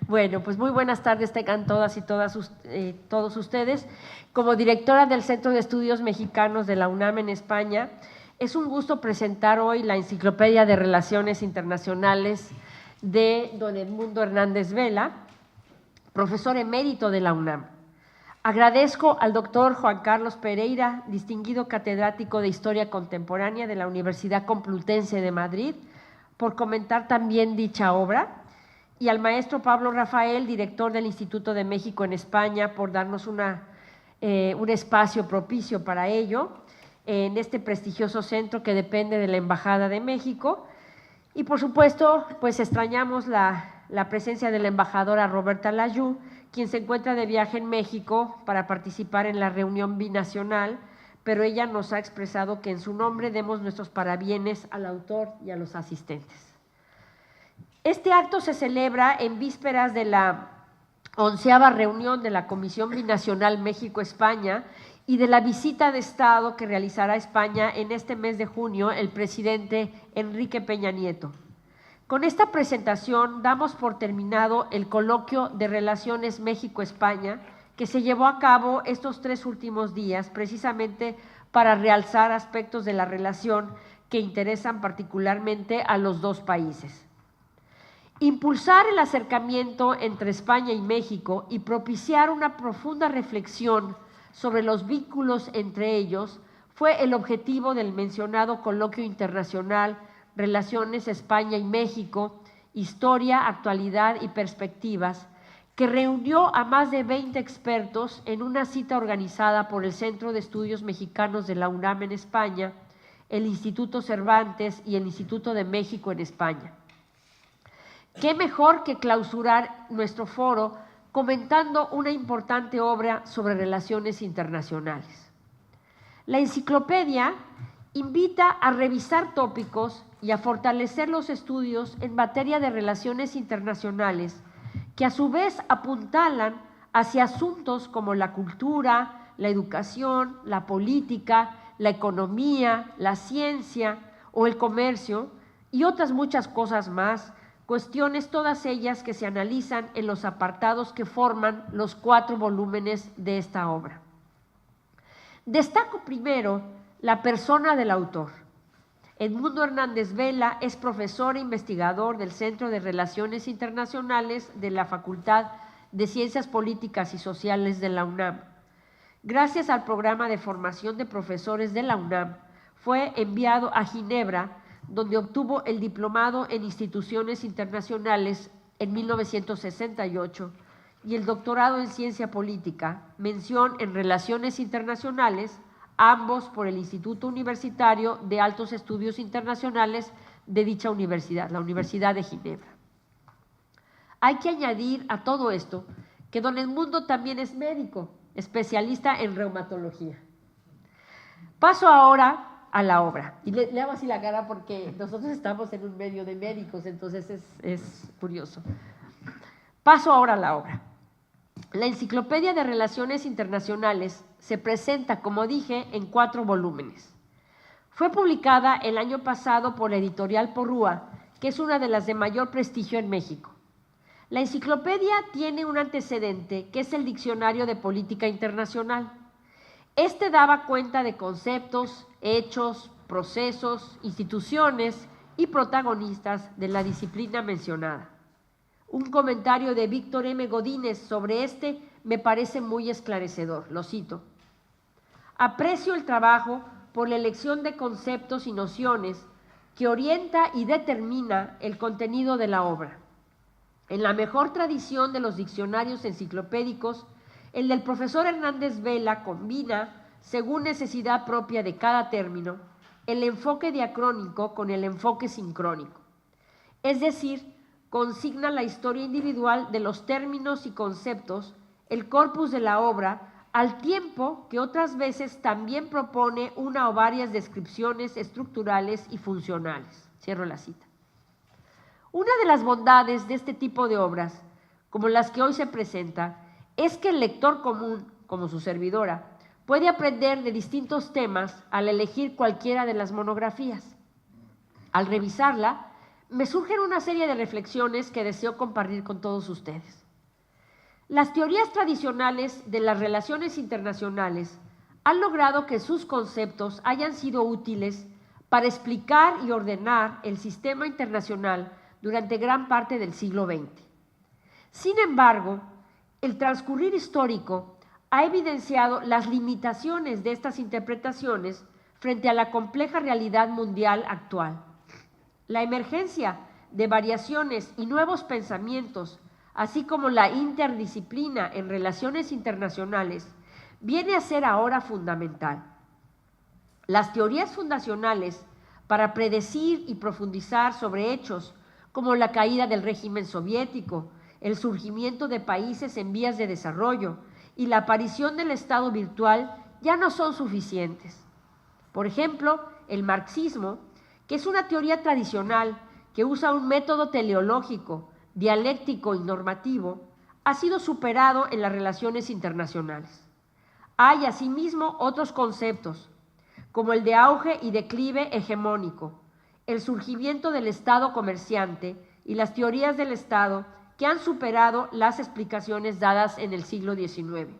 Bueno, pues muy buenas tardes tengan todas y todos ustedes. Como directora del Centro de Estudios Mexicanos de la UNAM en España, es un gusto presentar hoy la Enciclopedia de Relaciones Internacionales de don Edmundo Hernández Vela, profesor emérito de la UNAM. Agradezco al doctor Juan Carlos Pereira, distinguido catedrático de Historia Contemporánea de la Universidad Complutense de Madrid, por comentar también dicha obra, y al maestro Pablo Rafael, director del Instituto de México en España, por darnos un espacio propicio para ello en este prestigioso centro que depende de la Embajada de México. Y por supuesto, pues extrañamos la presencia de la embajadora Roberta Layú, quien se encuentra de viaje en México para participar en la reunión binacional, pero ella nos ha expresado que en su nombre demos nuestros parabienes al autor y a los asistentes. Este acto se celebra en vísperas de la 11ª reunión de la Comisión Binacional México-España y de la visita de Estado que realizará España en este mes de junio el presidente Enrique Peña Nieto. Con esta presentación damos por terminado el coloquio de Relaciones México-España que se llevó a cabo estos 3 últimos días precisamente para realzar aspectos de la relación que interesan particularmente a los dos países. Impulsar el acercamiento entre España y México y propiciar una profunda reflexión sobre los vínculos entre ellos fue el objetivo del mencionado coloquio internacional Relaciones España y México, Historia, Actualidad y Perspectivas, que reunió a más de 20 expertos en una cita organizada por el Centro de Estudios Mexicanos de la UNAM en España, el Instituto Cervantes y el Instituto de México en España. ¿Qué mejor que clausurar nuestro foro comentando una importante obra sobre relaciones internacionales? La enciclopedia invita a revisar tópicos y a fortalecer los estudios en materia de relaciones internacionales que a su vez apuntalan hacia asuntos como la cultura, la educación, la política, la economía, la ciencia o el comercio y otras muchas cosas más, cuestiones todas ellas que se analizan en los apartados que forman los 4 volúmenes de esta obra. Destaco primero la persona del autor. Edmundo Hernández Vela es profesor e investigador del Centro de Relaciones Internacionales de la Facultad de Ciencias Políticas y Sociales de la UNAM. Gracias al programa de formación de profesores de la UNAM, fue enviado a Ginebra, donde obtuvo el diplomado en instituciones internacionales en 1968 y el doctorado en ciencia política, mención en relaciones internacionales, ambos por el Instituto Universitario de Altos Estudios Internacionales de dicha universidad, la Universidad de Ginebra. Hay que añadir a todo esto que don Edmundo también es médico, especialista en reumatología. Paso ahora a la obra. Y le hago así la cara porque nosotros estamos en un medio de médicos, entonces es curioso. Paso ahora a la obra. La Enciclopedia de Relaciones Internacionales se presenta, como dije, en 4 volúmenes. Fue publicada el año pasado por la editorial Porrúa, que es una de las de mayor prestigio en México. La enciclopedia tiene un antecedente, que es el Diccionario de Política Internacional. Este daba cuenta de conceptos, hechos, procesos, instituciones y protagonistas de la disciplina mencionada. Un comentario de Víctor M. Godínez sobre este me parece muy esclarecedor, lo cito. Aprecio el trabajo por la elección de conceptos y nociones que orienta y determina el contenido de la obra. En la mejor tradición de los diccionarios enciclopédicos, el del profesor Hernández Vela combina, según necesidad propia de cada término, el enfoque diacrónico con el enfoque sincrónico. Es decir, consigna la historia individual de los términos y conceptos, el corpus de la obra, al tiempo que otras veces también propone una o varias descripciones estructurales y funcionales. Cierro la cita. Una de las bondades de este tipo de obras, como las que hoy se presenta, es que el lector común, como su servidora, puede aprender de distintos temas al elegir cualquiera de las monografías. Al revisarla, me surgen una serie de reflexiones que deseo compartir con todos ustedes. Las teorías tradicionales de las relaciones internacionales han logrado que sus conceptos hayan sido útiles para explicar y ordenar el sistema internacional durante gran parte del siglo XX. Sin embargo, el transcurrir histórico ha evidenciado las limitaciones de estas interpretaciones frente a la compleja realidad mundial actual. La emergencia de variaciones y nuevos pensamientos, así como la interdisciplina en relaciones internacionales, viene a ser ahora fundamental. Las teorías fundacionales para predecir y profundizar sobre hechos como la caída del régimen soviético, el surgimiento de países en vías de desarrollo y la aparición del Estado virtual ya no son suficientes. Por ejemplo, el marxismo, que es una teoría tradicional que usa un método teleológico, dialéctico y normativo, ha sido superado en las relaciones internacionales. Hay asimismo otros conceptos, como el de auge y declive hegemónico, el surgimiento del Estado comerciante y las teorías del Estado que han superado las explicaciones dadas en el siglo XIX.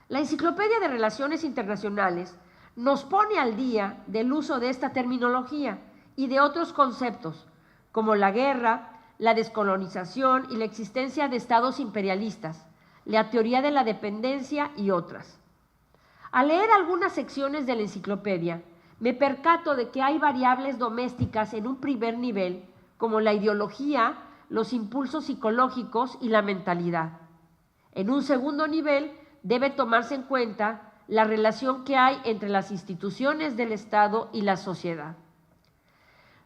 La Enciclopedia de Relaciones Internacionales nos pone al día del uso de esta terminología y de otros conceptos, como la guerra, la descolonización y la existencia de estados imperialistas, la teoría de la dependencia y otras. Al leer algunas secciones de la enciclopedia, me percato de que hay variables domésticas en un primer nivel, como la ideología, los impulsos psicológicos y la mentalidad. En un segundo nivel, debe tomarse en cuenta la relación que hay entre las instituciones del Estado y la sociedad.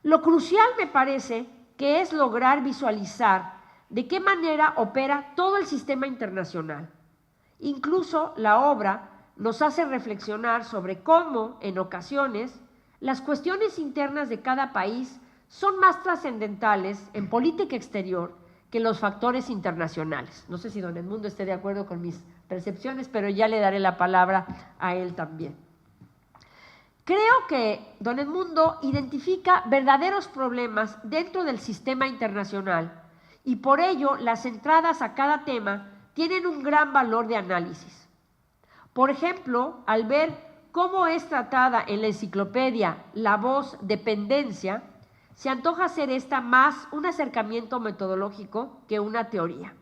Lo crucial me parece que es lograr visualizar de qué manera opera todo el sistema internacional. Incluso la obra nos hace reflexionar sobre cómo, en ocasiones, las cuestiones internas de cada país son más trascendentales en política exterior que los factores internacionales. No sé si don Edmundo esté de acuerdo con mis percepciones, pero ya le daré la palabra a él también. Creo que don Edmundo identifica verdaderos problemas dentro del sistema internacional y por ello las entradas a cada tema tienen un gran valor de análisis. Por ejemplo, al ver cómo es tratada en la enciclopedia la voz dependencia, se antoja ser esta más un acercamiento metodológico que una teoría.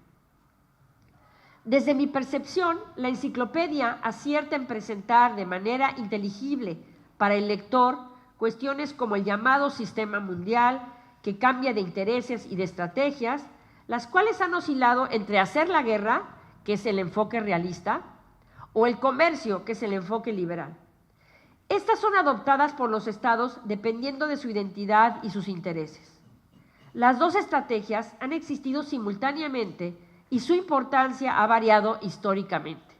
Desde mi percepción, la enciclopedia acierta en presentar de manera inteligible para el lector cuestiones como el llamado sistema mundial, que cambia de intereses y de estrategias, las cuales han oscilado entre hacer la guerra, que es el enfoque realista, o el comercio, que es el enfoque liberal. Estas son adoptadas por los estados dependiendo de su identidad y sus intereses. Las dos estrategias han existido simultáneamente y su importancia ha variado históricamente.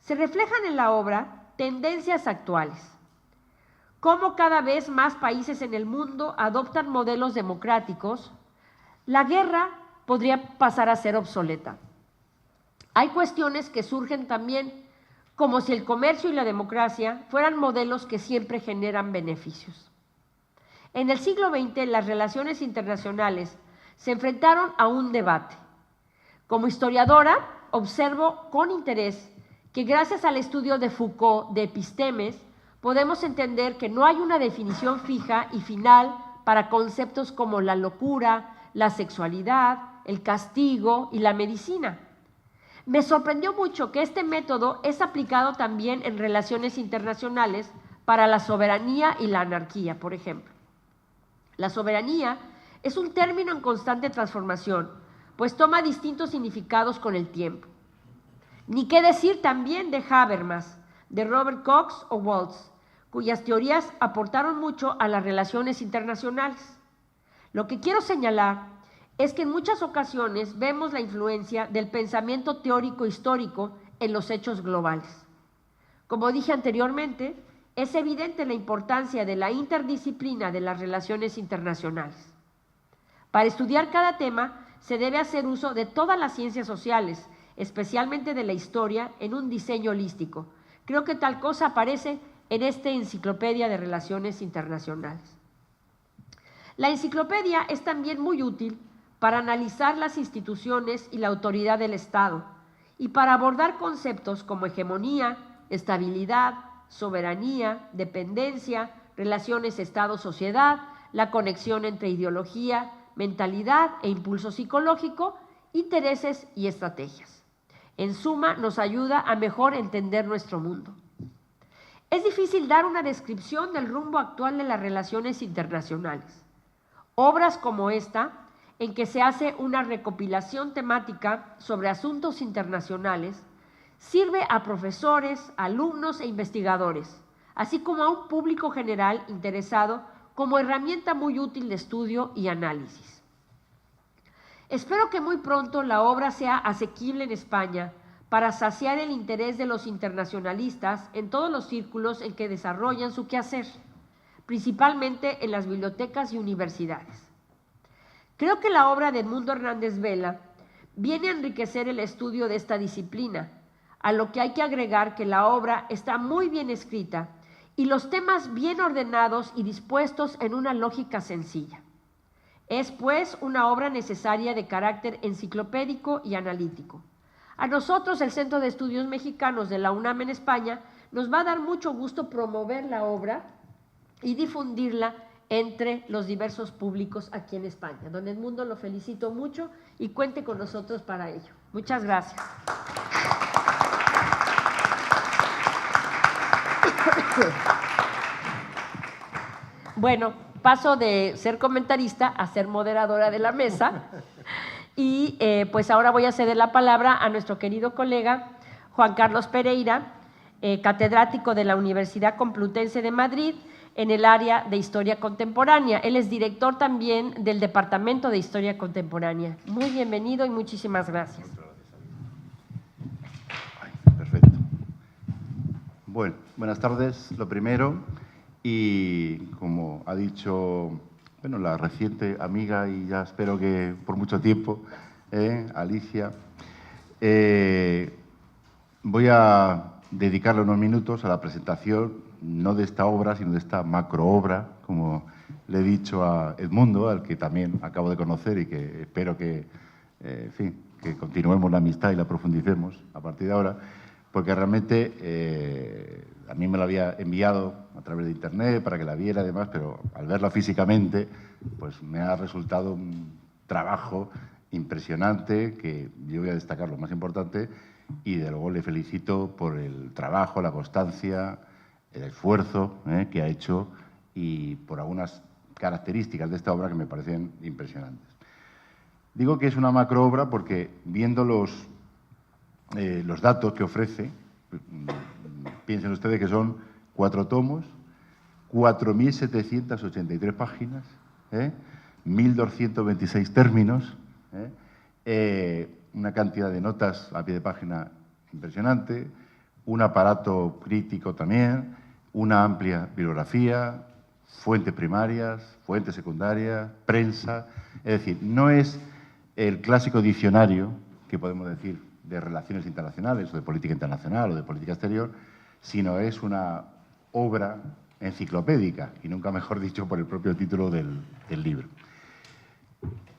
Se reflejan en la obra tendencias actuales, cómo cada vez más países en el mundo adoptan modelos democráticos. La guerra podría pasar a ser obsoleta. Hay cuestiones que surgen también, como si el comercio y la democracia fueran modelos que siempre generan beneficios. En el siglo XX, las relaciones internacionales se enfrentaron a un debate. Como historiadora, observo con interés que gracias al estudio de Foucault de epistemes, podemos entender que no hay una definición fija y final para conceptos como la locura, la sexualidad, el castigo y la medicina. Me sorprendió mucho que este método es aplicado también en relaciones internacionales para la soberanía y la anarquía, por ejemplo. La soberanía es un término en constante transformación, pues toma distintos significados con el tiempo. Ni qué decir también de Habermas, de Robert Cox o Waltz, cuyas teorías aportaron mucho a las relaciones internacionales. Lo que quiero señalar es que en muchas ocasiones vemos la influencia del pensamiento teórico histórico en los hechos globales. Como dije anteriormente, es evidente la importancia de la interdisciplina de las relaciones internacionales. Para estudiar cada tema se debe hacer uso de todas las ciencias sociales, especialmente de la historia, en un diseño holístico. Creo que tal cosa aparece en esta enciclopedia de relaciones internacionales. La enciclopedia es también muy útil para analizar las instituciones y la autoridad del Estado y para abordar conceptos como hegemonía, estabilidad, soberanía, dependencia, relaciones Estado-sociedad, la conexión entre ideología, mentalidad e impulso psicológico, intereses y estrategias. En suma, nos ayuda a mejor entender nuestro mundo. Es difícil dar una descripción del rumbo actual de las relaciones internacionales. Obras como esta, en que se hace una recopilación temática sobre asuntos internacionales, sirve a profesores, alumnos e investigadores, así como a un público general interesado como herramienta muy útil de estudio y análisis. Espero que muy pronto la obra sea asequible en España para saciar el interés de los internacionalistas en todos los círculos en que desarrollan su quehacer, principalmente en las bibliotecas y universidades. Creo que la obra de Edmundo Hernández Vela viene a enriquecer el estudio de esta disciplina, a lo que hay que agregar que la obra está muy bien escrita y los temas bien ordenados y dispuestos en una lógica sencilla. Es, pues, una obra necesaria de carácter enciclopédico y analítico. A nosotros, el Centro de Estudios Mexicanos de la UNAM en España, nos va a dar mucho gusto promover la obra y difundirla entre los diversos públicos aquí en España. Don Edmundo, lo felicito mucho y cuente con nosotros para ello. Muchas gracias. Bueno, paso de ser comentarista a ser moderadora de la mesa y pues ahora voy a ceder la palabra a nuestro querido colega Juan Carlos Pereira, catedrático de la Universidad Complutense de Madrid en el área de Historia Contemporánea. Él es director también del Departamento de Historia Contemporánea. Muy bienvenido y muchísimas gracias. Perfecto. Bueno, buenas tardes, lo primero, y como ha dicho, bueno, la reciente amiga y ya espero que por mucho tiempo, Alicia, voy a dedicarle unos minutos a la presentación, no de esta obra, sino de esta macroobra, como le he dicho a Edmundo, al que también acabo de conocer y que espero que, en fin, que continuemos la amistad y la profundicemos a partir de ahora, porque realmente a mí me la había enviado a través de internet para que la viera y demás, pero al verla físicamente, pues me ha resultado un trabajo impresionante que yo voy a destacar lo más importante y de luego le felicito por el trabajo, la constancia, el esfuerzo que ha hecho y por algunas características de esta obra que me parecen impresionantes. Digo que es una macroobra porque viendo los datos que ofrece, piensen ustedes que son 4 tomos, 4.783 páginas, 1.226 términos, una cantidad de notas a pie de página impresionante, un aparato crítico también, una amplia bibliografía, fuentes primarias, fuentes secundarias, prensa. Es decir, no es el clásico diccionario que podemos decir de relaciones internacionales o de política internacional o de política exterior, sino es una obra enciclopédica, y nunca mejor dicho por el propio título del libro.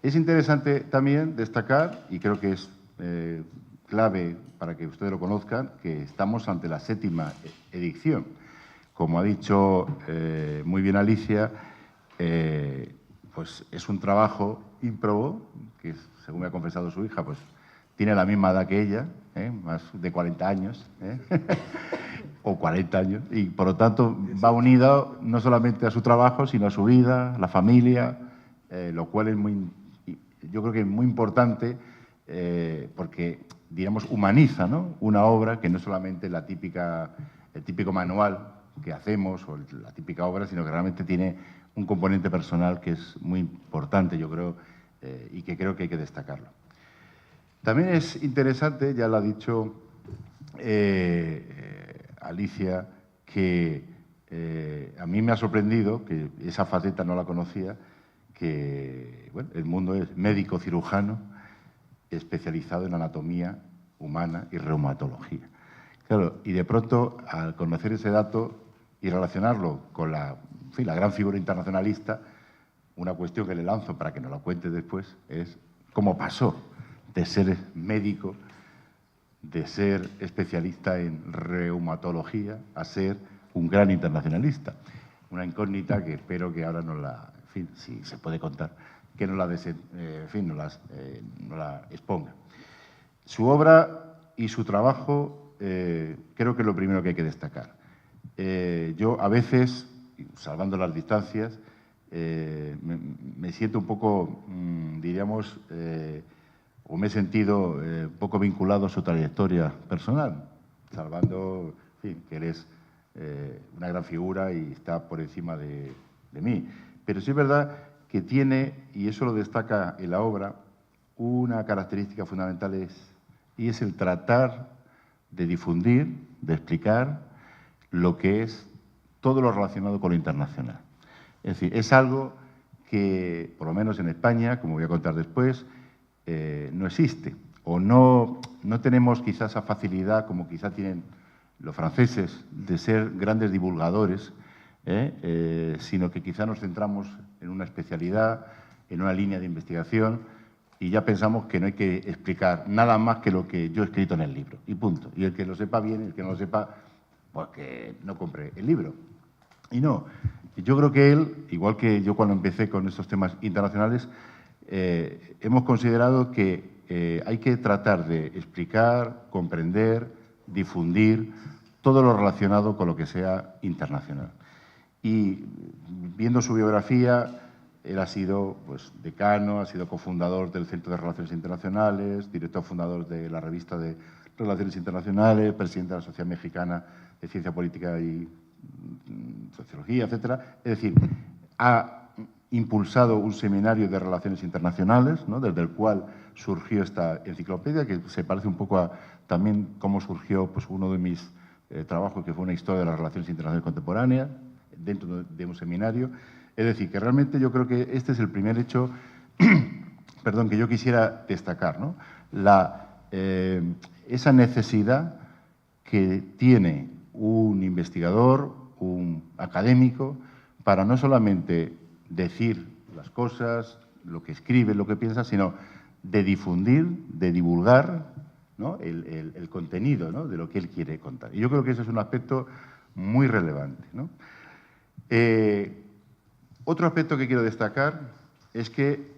Es interesante también destacar, y creo que es clave para que ustedes lo conozcan, que estamos ante la 7ª edición. Como ha dicho muy bien Alicia, pues es un trabajo ímprobo, que según me ha confesado su hija, pues tiene la misma edad que ella, más de 40 años, o 40 años, y por lo tanto va unido no solamente a su trabajo, sino a su vida, a la familia, lo cual es yo creo que es muy importante porque, digamos, humaniza, ¿no?, una obra que no es solamente el típico manual que hacemos o la típica obra, sino que realmente tiene un componente personal que es muy importante, yo creo, y que creo que hay que destacarlo. También es interesante, ya lo ha dicho Alicia, que a mí me ha sorprendido, que esa faceta no la conocía, que bueno, Edmundo es médico cirujano especializado en anatomía humana y reumatología. Claro, y de pronto, al conocer ese dato y relacionarlo con la gran figura internacionalista, una cuestión que le lanzo para que nos lo cuente después es cómo pasó de ser médico, de ser especialista en reumatología, a ser un gran internacionalista. Una incógnita que espero que ahora nos la, en fin, si se puede contar, que nos la, nos la exponga. Su obra y su trabajo creo que es lo primero que hay que destacar. Yo a veces, salvando las distancias, me siento un poco, diríamos, o me he sentido un poco vinculado a su trayectoria personal, salvando, en fin, que él es una gran figura y está por encima de mí. Pero sí es verdad que tiene, y eso lo destaca en la obra, una característica fundamental y es el tratar de difundir, de explicar lo que es todo lo relacionado con lo internacional. Es decir, es algo que, por lo menos en España, como voy a contar después, no existe o no tenemos quizás esa facilidad como quizá tienen los franceses de ser grandes divulgadores, sino que quizá nos centramos en una especialidad, en una línea de investigación y ya pensamos que no hay que explicar nada más que lo que yo he escrito en el libro y punto. Y el que lo sepa bien, el que no lo sepa, pues que no compre el libro. Y no, yo creo que él, igual que yo cuando empecé con estos temas internacionales, hemos considerado que hay que tratar de explicar, comprender, difundir todo lo relacionado con lo que sea internacional. Y viendo su biografía, él ha sido pues, decano, ha sido cofundador del Centro de Relaciones Internacionales, director fundador de la Revista de Relaciones Internacionales, presidente de la Sociedad Mexicana de Ciencia Política y Sociología, etcétera. Es decir, ha impulsado un seminario de relaciones internacionales, ¿no?, desde el cual surgió esta enciclopedia, que se parece un poco a también cómo surgió pues, uno de mis trabajos, que fue una historia de las relaciones internacionales contemporáneas, dentro de un seminario. Es decir, que realmente yo creo que este es el primer hecho perdón, que yo quisiera destacar, ¿no? Esa necesidad que tiene un investigador, un académico, para no solamente decir las cosas, lo que escribe, lo que piensa, sino de difundir, de divulgar, ¿no?, el contenido, ¿no?, de lo que él quiere contar. Y yo creo que ese es un aspecto muy relevante, ¿no? Otro aspecto que quiero destacar es que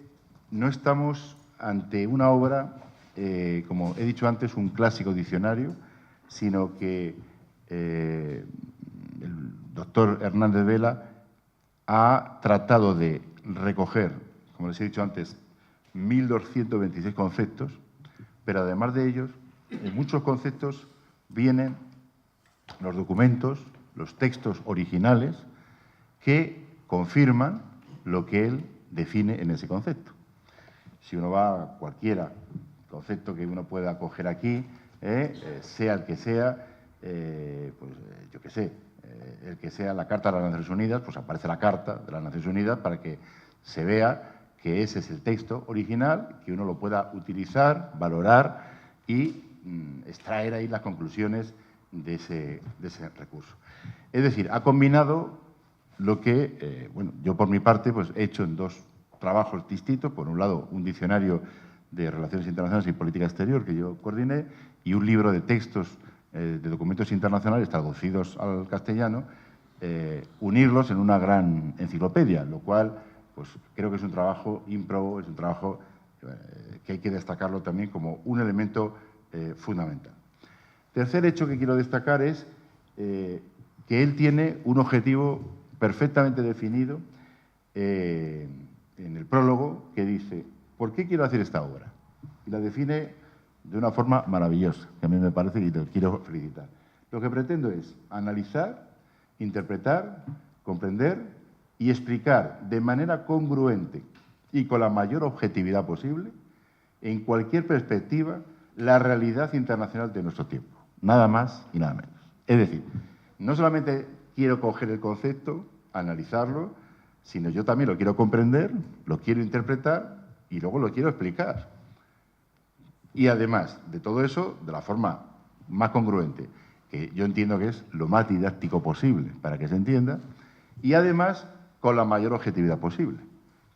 no estamos ante una obra, como he dicho antes, un clásico diccionario, sino que el doctor Hernández Vela ha tratado de recoger, como les he dicho antes, 1.226 conceptos, pero además de ellos, en muchos conceptos vienen los documentos, los textos originales que confirman lo que él define en ese concepto. Si uno va a cualquiera concepto que uno pueda coger aquí, sea el que sea, pues yo qué sé, el que sea la Carta de las Naciones Unidas, pues aparece la Carta de las Naciones Unidas para que se vea que ese es el texto original, que uno lo pueda utilizar, valorar y extraer ahí las conclusiones de ese recurso. Es decir, ha combinado lo que, bueno, yo por mi parte pues he hecho en dos trabajos distintos. Por un lado, un diccionario de Relaciones Internacionales y Política Exterior que yo coordiné y un libro de textos de documentos internacionales traducidos al castellano, unirlos en una gran enciclopedia, lo cual pues creo que es un trabajo ímprobo, es un trabajo que hay que destacarlo también como un elemento fundamental. Tercer hecho que quiero destacar es que él tiene un objetivo perfectamente definido en el prólogo, que dice: ¿por qué quiero hacer esta obra? Y la define de una forma maravillosa, que a mí me parece y lo quiero felicitar. Lo que pretendo es analizar, interpretar, comprender y explicar de manera congruente y con la mayor objetividad posible, en cualquier perspectiva, la realidad internacional de nuestro tiempo. Nada más y nada menos. Es decir, no solamente quiero coger el concepto, analizarlo, sino yo también lo quiero comprender, lo quiero interpretar y luego lo quiero explicar. Y además de todo eso, de la forma más congruente, que yo entiendo que es lo más didáctico posible para que se entienda, y además con la mayor objetividad posible.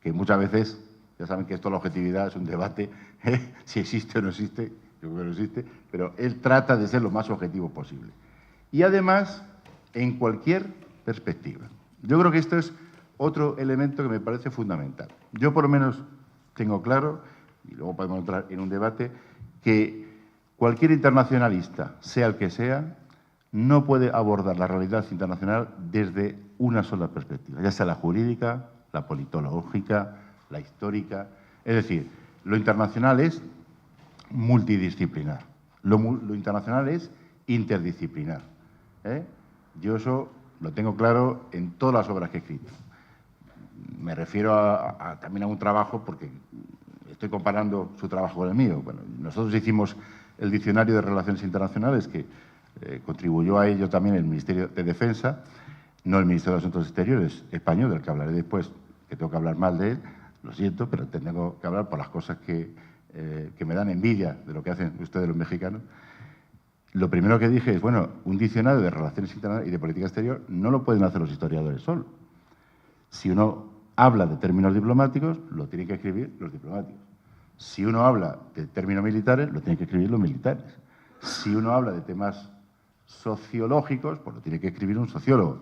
que muchas veces, ya saben que esto de la objetividad es un debate, si existe o no existe, yo creo que no existe, pero él trata de ser lo más objetivo posible. Y además, en cualquier perspectiva. Yo creo que esto es otro elemento que me parece fundamental. Yo por lo menos tengo claro, y luego podemos entrar en un debate, que cualquier internacionalista, sea el que sea, no puede abordar la realidad internacional desde una sola perspectiva, ya sea la jurídica, la politológica, la histórica. Es decir, lo internacional es multidisciplinar, lo internacional es interdisciplinar. Yo eso lo tengo claro en todas las obras que he escrito. Me refiero también a un trabajo, porque estoy comparando su trabajo con el mío. Bueno, nosotros hicimos el Diccionario de Relaciones Internacionales, que contribuyó a ello también el Ministerio de Defensa, no el Ministerio de Asuntos Exteriores español, del que hablaré después, que tengo que hablar mal de él, lo siento, pero tengo que hablar por las cosas que me dan envidia de lo que hacen ustedes los mexicanos. Lo primero que dije es, bueno, un diccionario de relaciones internacionales y de política exterior no lo pueden hacer los historiadores solos. Si uno habla de términos diplomáticos, lo tienen que escribir los diplomáticos. Si uno habla de términos militares, lo tienen que escribir los militares. Si uno habla de temas sociológicos, pues lo tiene que escribir un sociólogo.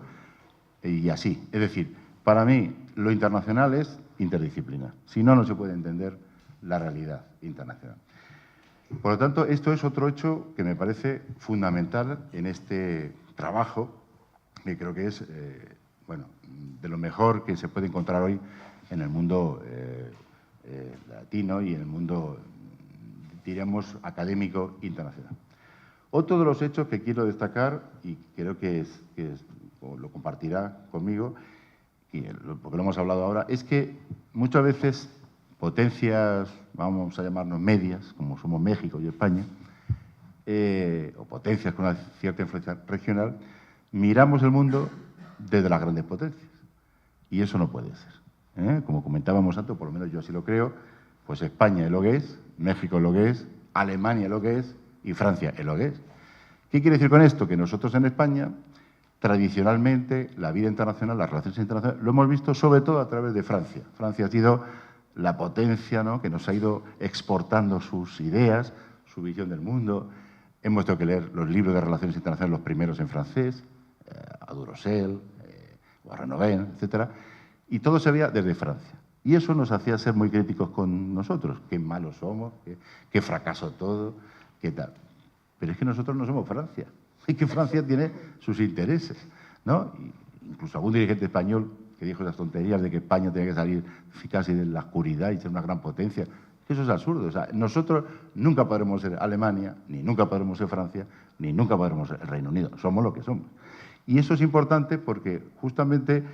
Y así. Es decir, para mí lo internacional es interdisciplinar. Si no, no se puede entender la realidad internacional. Por lo tanto, esto es otro hecho que me parece fundamental en este trabajo, que creo que es bueno, de lo mejor que se puede encontrar hoy en el mundo latino y en el mundo, diríamos, académico internacional. Otro de los hechos que quiero destacar, y creo que lo compartirá conmigo, y porque lo hemos hablado ahora, es que muchas veces potencias, vamos a llamarnos medias, como somos México y España, o potencias con una cierta influencia regional, miramos el mundo desde las grandes potencias. Y eso no puede ser. Como comentábamos antes, por lo menos yo así lo creo, pues España es lo que es, México es lo que es, Alemania es lo que es y Francia es lo que es. ¿Qué quiere decir con esto? Que nosotros en España, tradicionalmente, la vida internacional, las relaciones internacionales, lo hemos visto sobre todo a través de Francia. Francia ha sido la potencia, ¿no?, que nos ha ido exportando sus ideas, su visión del mundo. Hemos tenido que leer los libros de relaciones internacionales, los primeros en francés, a Durosel, o a Renoven, etcétera, y todo se veía desde Francia. Y eso nos hacía ser muy críticos con nosotros, qué malos somos, qué fracaso todo, qué tal. Pero es que nosotros no somos Francia, es que Francia tiene sus intereses, ¿no? Incluso algún dirigente español que dijo esas tonterías de que España tenía que salir casi de la oscuridad y ser una gran potencia. Eso es absurdo. O sea, nosotros nunca podremos ser Alemania, ni nunca podremos ser Francia, ni nunca podremos ser el Reino Unido. Somos lo que somos. Y eso es importante porque justamente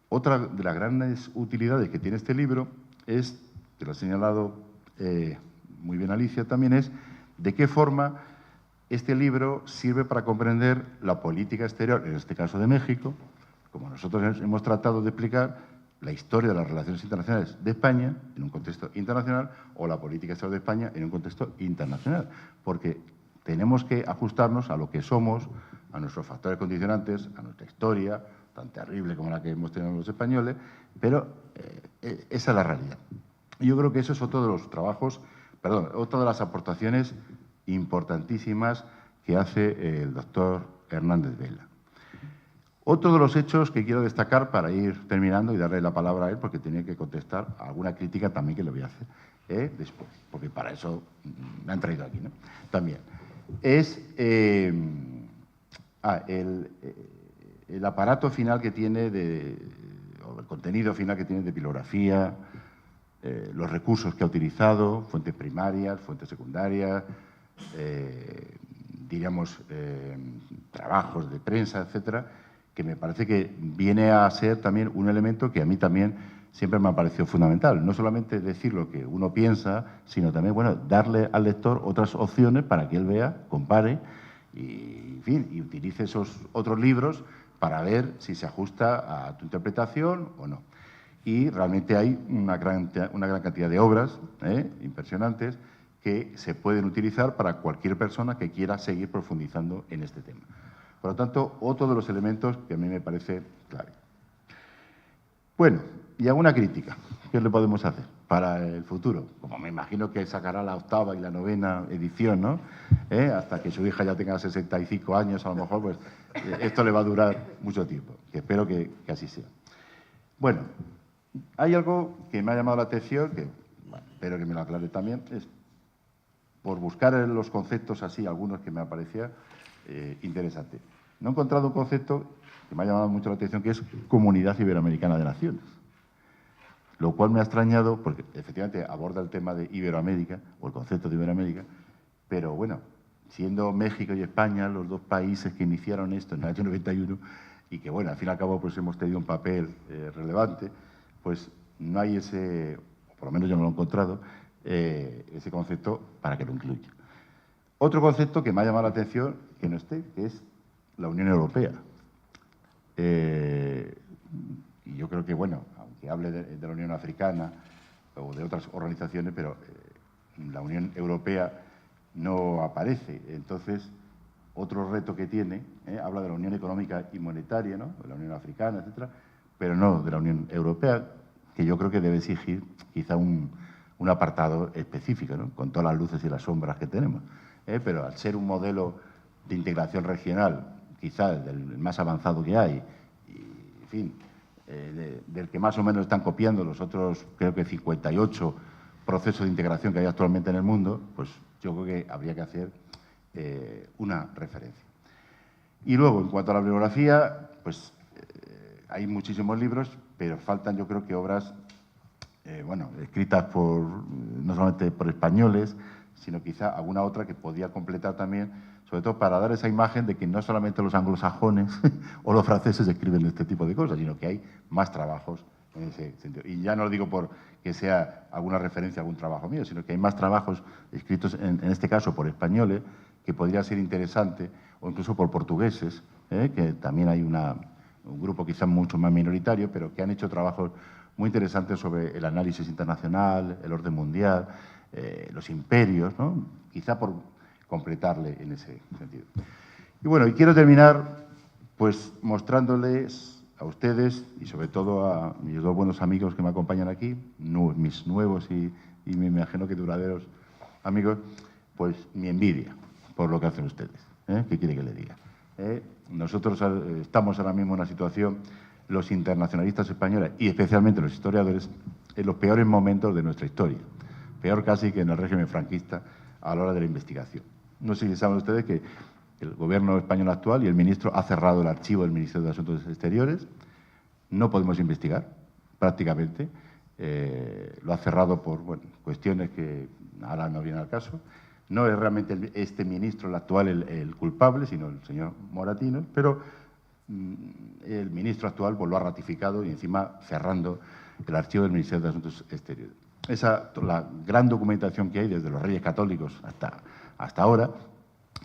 otra de las grandes utilidades que tiene este libro es, que lo ha señalado muy bien Alicia también, es de qué forma este libro sirve para comprender la política exterior, en este caso de México, como nosotros hemos tratado de explicar la historia de las relaciones internacionales de España en un contexto internacional o la política exterior de España en un contexto internacional, porque tenemos que ajustarnos a lo que somos, a nuestros factores condicionantes, a nuestra historia, tan terrible como la que hemos tenido los españoles, pero esa es la realidad. Y yo creo que eso es otro de los trabajos, otra de las aportaciones importantísimas que hace el doctor Hernández Vela. Otro de los hechos que quiero destacar para ir terminando y darle la palabra a él, porque tenía que contestar a alguna crítica también que le voy a hacer después, porque para eso me han traído aquí, ¿no? También. Es el aparato final que tiene, o el contenido final que tiene de bibliografía, los recursos que ha utilizado, fuentes primarias, fuentes secundarias, diríamos, trabajos de prensa, etcétera, que me parece que viene a ser también un elemento que a mí también siempre me ha parecido fundamental. No solamente decir lo que uno piensa, sino también, bueno, darle al lector otras opciones para que él vea, compare y, en fin, y utilice esos otros libros para ver si se ajusta a tu interpretación o no. Y realmente hay una gran cantidad de obras impresionantes que se pueden utilizar para cualquier persona que quiera seguir profundizando en este tema. Por lo tanto, otro de los elementos que a mí me parece clave. Bueno, Y alguna crítica. ¿Qué le podemos hacer para el futuro? Como me imagino que sacará la 8ª y la 9ª edición, ¿no? Hasta que su hija ya tenga 65 años, a lo mejor, pues esto le va a durar mucho tiempo. Que espero que así sea. Bueno, hay algo que me ha llamado la atención, que bueno, espero que me lo aclare también, es por buscar los conceptos así, algunos que me parecían interesantes. No he encontrado un concepto que me ha llamado mucho la atención, que es Comunidad Iberoamericana de Naciones. Lo cual me ha extrañado porque efectivamente aborda el tema de Iberoamérica, o el concepto de Iberoamérica, pero bueno, siendo México y España los dos países que iniciaron esto en el año 91 y que, bueno, al fin y al cabo pues hemos tenido un papel relevante, pues no hay ese, o por lo menos yo no lo he encontrado, ese concepto para que lo incluya. Otro concepto que me ha llamado la atención, que no esté, que es la Unión Europea. Y yo creo que, bueno, aunque hable de la Unión Africana o de otras organizaciones, pero la Unión Europea no aparece. Entonces, otro reto que tiene, habla de la Unión Económica y Monetaria, ¿no?, de la Unión Africana, etcétera, pero no de la Unión Europea, que yo creo que debe exigir quizá un apartado específico, ¿no?, con todas las luces y las sombras que tenemos. Pero al ser un modelo de integración regional, quizá del más avanzado que hay, y, en fin, del que más o menos están copiando los otros, creo que 58 procesos de integración que hay actualmente en el mundo, pues yo creo que habría que hacer una referencia. Y luego, en cuanto a la bibliografía, pues hay muchísimos libros, pero faltan, yo creo que obras, bueno, escritas por, no solamente por españoles, sino quizá alguna otra que podía completar también, sobre todo para dar esa imagen de que no solamente los anglosajones o los franceses escriben este tipo de cosas, sino que hay más trabajos en ese sentido. Y ya no lo digo por que sea alguna referencia a algún trabajo mío, sino que hay más trabajos escritos, en este caso, por españoles, que podría ser interesante, o incluso por portugueses, que también hay un grupo quizá mucho más minoritario, pero que han hecho trabajos muy interesantes sobre el análisis internacional, el orden mundial, los imperios, ¿no?, quizá por completarle en ese sentido. Y bueno, y quiero terminar pues mostrándoles a ustedes y sobre todo a mis dos buenos amigos que me acompañan aquí, mis nuevos y me imagino que duraderos amigos, pues mi envidia por lo que hacen ustedes. ¿Qué quiere que le diga? Nosotros estamos ahora mismo en una situación, los internacionalistas españoles y especialmente los historiadores, en los peores momentos de nuestra historia. Peor casi que en el régimen franquista a la hora de la investigación. No sé si saben ustedes que el gobierno español actual y el ministro ha cerrado el archivo del Ministerio de Asuntos Exteriores. No podemos investigar, prácticamente. Lo ha cerrado por cuestiones que ahora no vienen al caso. No es realmente este ministro, el actual, el culpable, sino el señor Moratinos, pero el ministro actual pues, lo ha ratificado y encima cerrando el archivo del Ministerio de Asuntos Exteriores. La gran documentación que hay desde los Reyes Católicos hasta ahora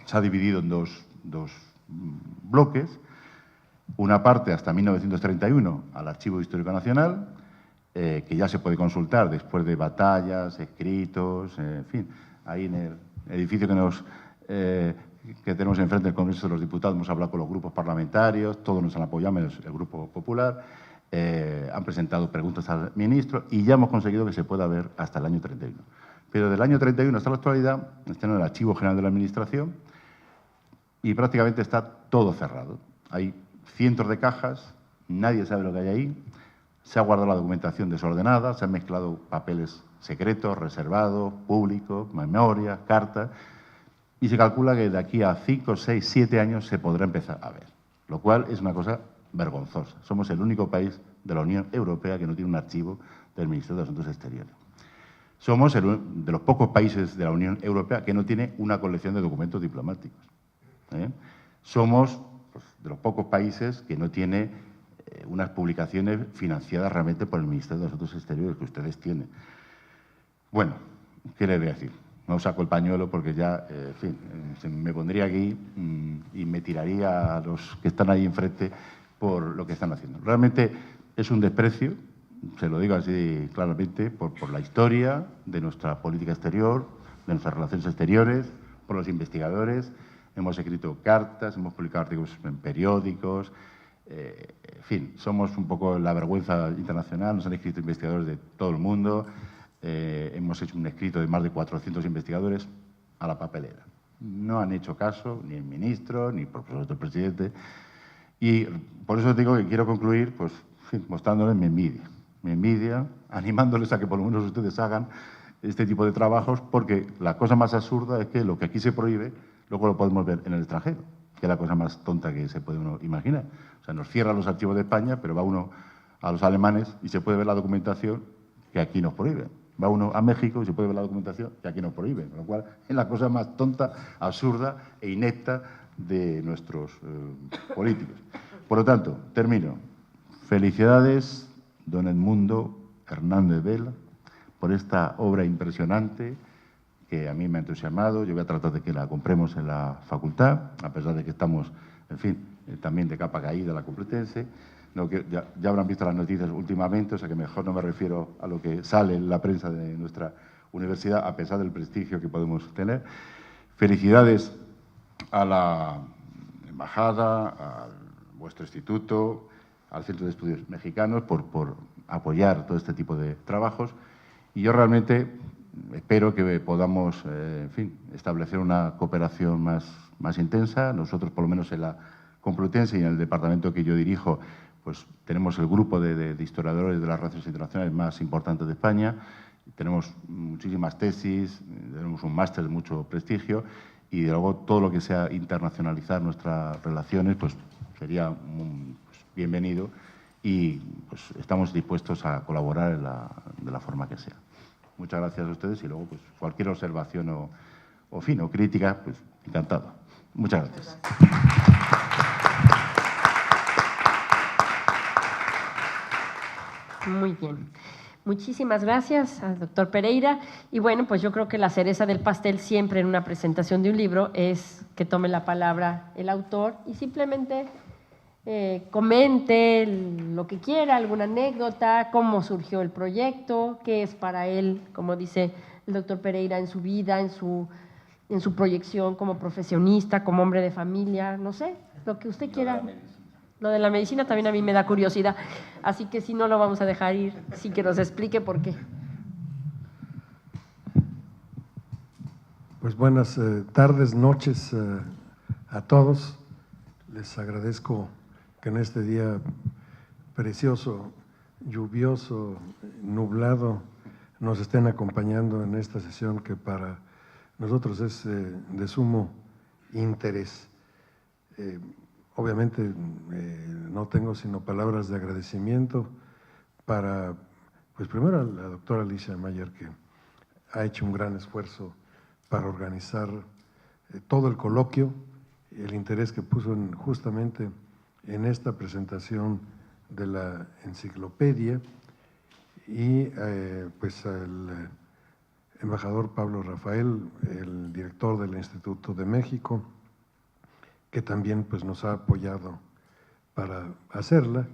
se ha dividido en dos bloques. Una parte hasta 1931 al Archivo Histórico Nacional, que ya se puede consultar después de batallas, escritos, en fin. Ahí en el edificio que tenemos enfrente del Congreso de los Diputados hemos hablado con los grupos parlamentarios, todos nos han apoyado, menos el Grupo Popular. Han presentado preguntas al ministro y ya hemos conseguido que se pueda ver hasta el año 31. Pero del año 31 hasta la actualidad está en el Archivo General de la Administración y prácticamente está todo cerrado. Hay cientos de cajas, nadie sabe lo que hay ahí, se ha guardado la documentación desordenada, se han mezclado papeles secretos, reservados, públicos, memorias, cartas, y se calcula que de aquí a 5, 6, 7 años se podrá empezar a ver, lo cual es una cosa vergonzosa. Somos el único país de la Unión Europea que no tiene un archivo del Ministerio de Asuntos Exteriores. Somos de los pocos países de la Unión Europea que no tiene una colección de documentos diplomáticos. Somos de los pocos países que no tiene unas publicaciones financiadas realmente por el Ministerio de Asuntos Exteriores que ustedes tienen. Bueno, ¿qué les voy a decir? No saco el pañuelo porque ya, en fin, me pondría aquí y me tiraría a los que están ahí enfrente por lo que están haciendo. Realmente es un desprecio, se lo digo así claramente, por la historia de nuestra política exterior, de nuestras relaciones exteriores, por los investigadores. Hemos escrito cartas, hemos publicado artículos en periódicos, En fin, somos un poco la vergüenza internacional, nos han escrito investigadores de todo el mundo, hemos hecho un escrito de más de 400 investigadores a la papelera. No han hecho caso ni el ministro, ni por supuesto el presidente, y por eso digo que quiero concluir pues, en fin, mostrándoles mi envidia, animándoles a que por lo menos ustedes hagan este tipo de trabajos, porque la cosa más absurda es que lo que aquí se prohíbe, luego lo podemos ver en el extranjero, que es la cosa más tonta que se puede uno imaginar. O sea, nos cierran los archivos de España, pero va uno a los alemanes y se puede ver la documentación que aquí nos prohíben. Va uno a México y se puede ver la documentación que aquí nos prohíben, con lo cual es la cosa más tonta, absurda e inepta de nuestros políticos. Por lo tanto, termino. Felicidades, don Edmundo Hernández Vela, por esta obra impresionante que a mí me ha entusiasmado. Yo voy a tratar de que la compremos en la facultad, a pesar de que estamos, en fin, también de capa caída la Complutense. No, que ya habrán visto las noticias últimamente, o sea que mejor no me refiero a lo que sale en la prensa de nuestra universidad, a pesar del prestigio que podemos tener. Felicidades a la embajada, a vuestro instituto, al Centro de Estudios Mexicanos por apoyar todo este tipo de trabajos. Y yo realmente espero que podamos, en fin, establecer una cooperación más intensa. Nosotros, por lo menos en la Complutense y en el departamento que yo dirijo, pues tenemos el grupo de historiadores de las relaciones internacionales más importantes de España. Tenemos muchísimas tesis, tenemos un máster de mucho prestigio y, de luego, todo lo que sea internacionalizar nuestras relaciones, pues sería bienvenido y pues, estamos dispuestos a colaborar de la forma que sea. Muchas gracias a ustedes y luego pues, cualquier observación o crítica, pues encantado. Muchas gracias. Muy bien. Muchísimas gracias al doctor Pereira. Y bueno, pues yo creo que la cereza del pastel siempre en una presentación de un libro es que tome la palabra el autor y simplemente comente lo que quiera, alguna anécdota, cómo surgió el proyecto, qué es para él, como dice el doctor Pereira, en su vida, en su proyección como profesionista, como hombre de familia, no sé, lo que usted quiera. Lo de la medicina también a mí me da curiosidad, así que si no lo vamos a dejar ir, sí que nos explique por qué. Pues buenas tardes, noches a todos. Les agradezco que en este día precioso, lluvioso, nublado, nos estén acompañando en esta sesión que para nosotros es de sumo interés. Obviamente no tengo sino palabras de agradecimiento para, pues primero a la doctora Alicia Mayer, que ha hecho un gran esfuerzo para organizar todo el coloquio, el interés que puso justamente en esta presentación de la enciclopedia, y pues al embajador Pablo Rafael, el director del Instituto de México, que también pues nos ha apoyado para hacerla,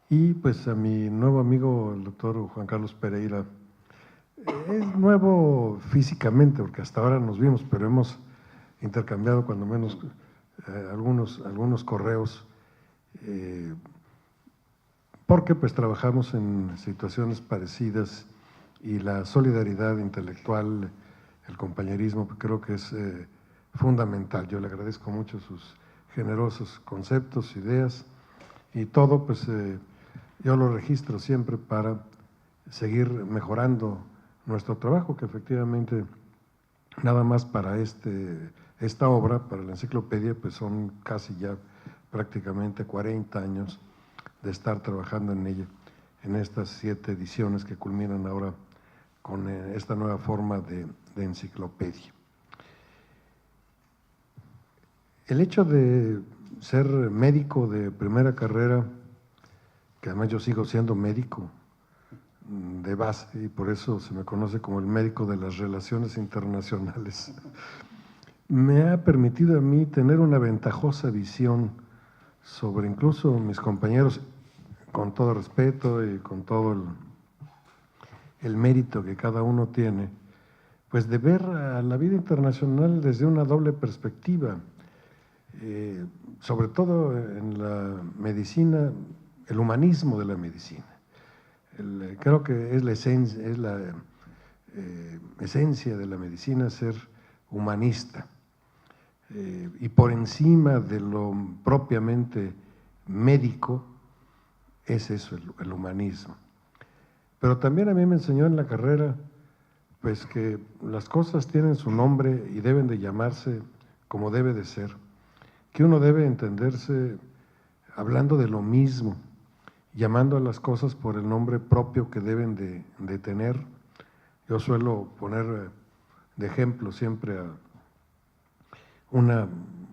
y pues a mi nuevo amigo, el doctor Juan Carlos Pereira. Es nuevo físicamente, porque hasta ahora nos vimos, pero hemos intercambiado cuando menos algunos correos, porque pues trabajamos en situaciones parecidas y la solidaridad intelectual, el compañerismo, creo que es fundamental. Yo le agradezco mucho sus generosos conceptos, ideas y todo, pues yo lo registro siempre para seguir mejorando nuestro trabajo, que efectivamente nada más para esta obra, para la enciclopedia, pues son casi ya prácticamente 40 años de estar trabajando en ella, en estas 7 ediciones que culminan ahora con esta nueva forma de enciclopedia. El hecho de ser médico de primera carrera, que además yo sigo siendo médico de base y por eso se me conoce como el médico de las relaciones internacionales, me ha permitido a mí tener una ventajosa visión sobre incluso mis compañeros, con todo respeto y con todo el mérito que cada uno tiene, pues de ver a la vida internacional desde una doble perspectiva. sobre todo en la medicina, el humanismo de la medicina. Creo que es la esencia de la medicina ser humanista, y por encima de lo propiamente médico es eso, el humanismo. Pero también a mí me enseñó en la carrera pues que las cosas tienen su nombre y deben de llamarse como debe de ser, que uno debe entenderse hablando de lo mismo, llamando a las cosas por el nombre propio que deben de tener. Yo suelo poner de ejemplo siempre a una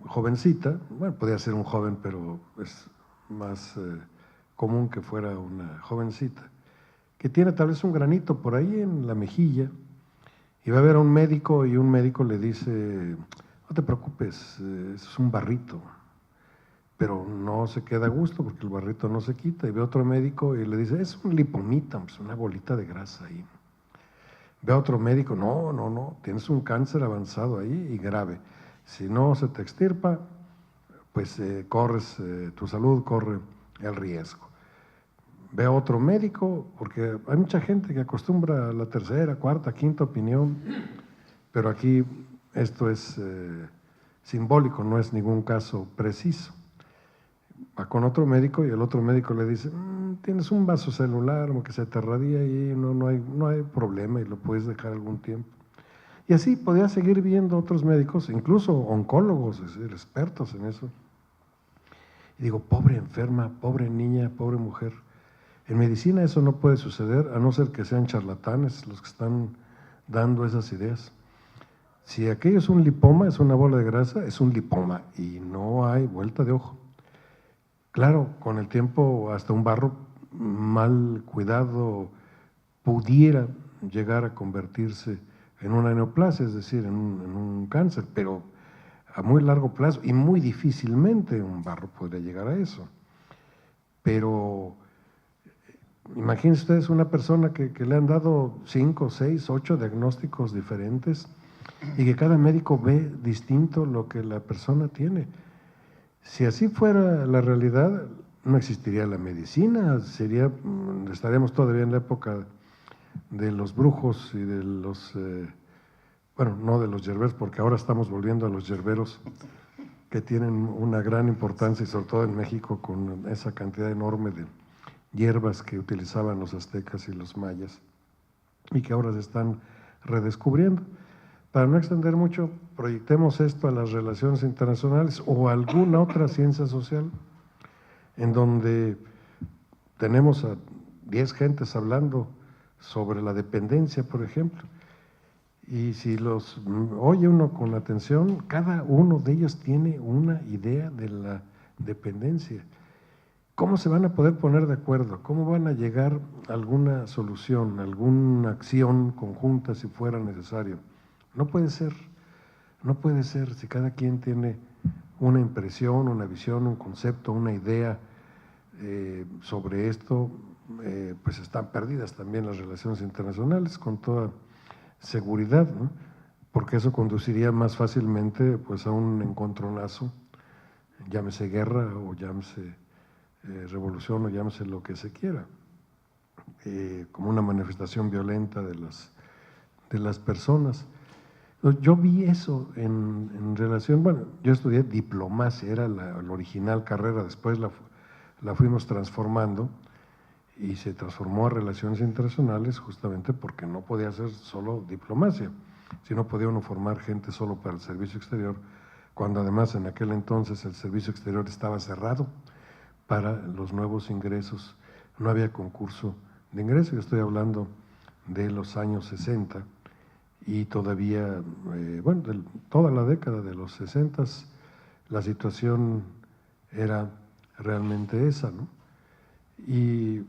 jovencita, bueno, podría ser un joven, pero es más común que fuera una jovencita, que tiene tal vez un granito por ahí en la mejilla, y va a ver a un médico y un médico le dice, no te preocupes, es un barrito, pero no se queda a gusto porque el barrito no se quita. Y ve a otro médico y le dice, es un lipomita, pues una bolita de grasa ahí. Ve a otro médico, no, tienes un cáncer avanzado ahí y grave. Si no se te extirpa, pues corres, tu salud corre el riesgo. Ve a otro médico, porque hay mucha gente que acostumbra a la tercera, cuarta, quinta opinión, pero aquí esto es simbólico, no es ningún caso preciso. Va con otro médico y el otro médico le dice, tienes un vaso celular como que se te radia y no hay problema y lo puedes dejar algún tiempo. Y así podía seguir viendo otros médicos, incluso oncólogos, es decir, expertos en eso. Y digo, pobre enferma, pobre niña, pobre mujer. En medicina eso no puede suceder, a no ser que sean charlatanes los que están dando esas ideas. Si aquello es un lipoma, es una bola de grasa, es un lipoma y no hay vuelta de ojo. Claro, con el tiempo hasta un barro mal cuidado pudiera llegar a convertirse en una neoplasia, es decir, en un cáncer, pero a muy largo plazo y muy difícilmente un barro podría llegar a eso. Pero imagínense ustedes una persona que le han dado 5, 6, 8 diagnósticos diferentes y que cada médico ve distinto lo que la persona tiene. Si así fuera la realidad, no existiría la medicina, estaríamos todavía en la época de los brujos y de los, bueno, no de los yerberos, porque ahora estamos volviendo a los yerberos, que tienen una gran importancia, y sobre todo en México, con esa cantidad enorme de hierbas que utilizaban los aztecas y los mayas, y que ahora se están redescubriendo. Para no extender mucho, proyectemos esto a las relaciones internacionales o a alguna otra ciencia social, en donde tenemos a 10 gentes hablando sobre la dependencia, por ejemplo, y si los oye uno con atención, cada uno de ellos tiene una idea de la dependencia. ¿Cómo se van a poder poner de acuerdo? ¿Cómo van a llegar a alguna solución, alguna acción conjunta si fuera necesario? No puede ser si cada quien tiene una impresión, una visión, un concepto, una idea sobre esto, pues están perdidas también las relaciones internacionales con toda seguridad, ¿no? Porque eso conduciría más fácilmente pues a un encontronazo, llámese guerra o llámese revolución o llámese lo que se quiera, como una manifestación violenta de las personas. Yo vi eso en relación, bueno, yo estudié diplomacia, era la original carrera, después la fuimos transformando y se transformó a relaciones internacionales justamente porque no podía ser solo diplomacia, sino podía uno formar gente solo para el servicio exterior, cuando además en aquel entonces el servicio exterior estaba cerrado para los nuevos ingresos, no había concurso de ingreso, yo estoy hablando de los años 60, y todavía, bueno, toda la década de los 60 la situación era realmente esa, ¿no? Y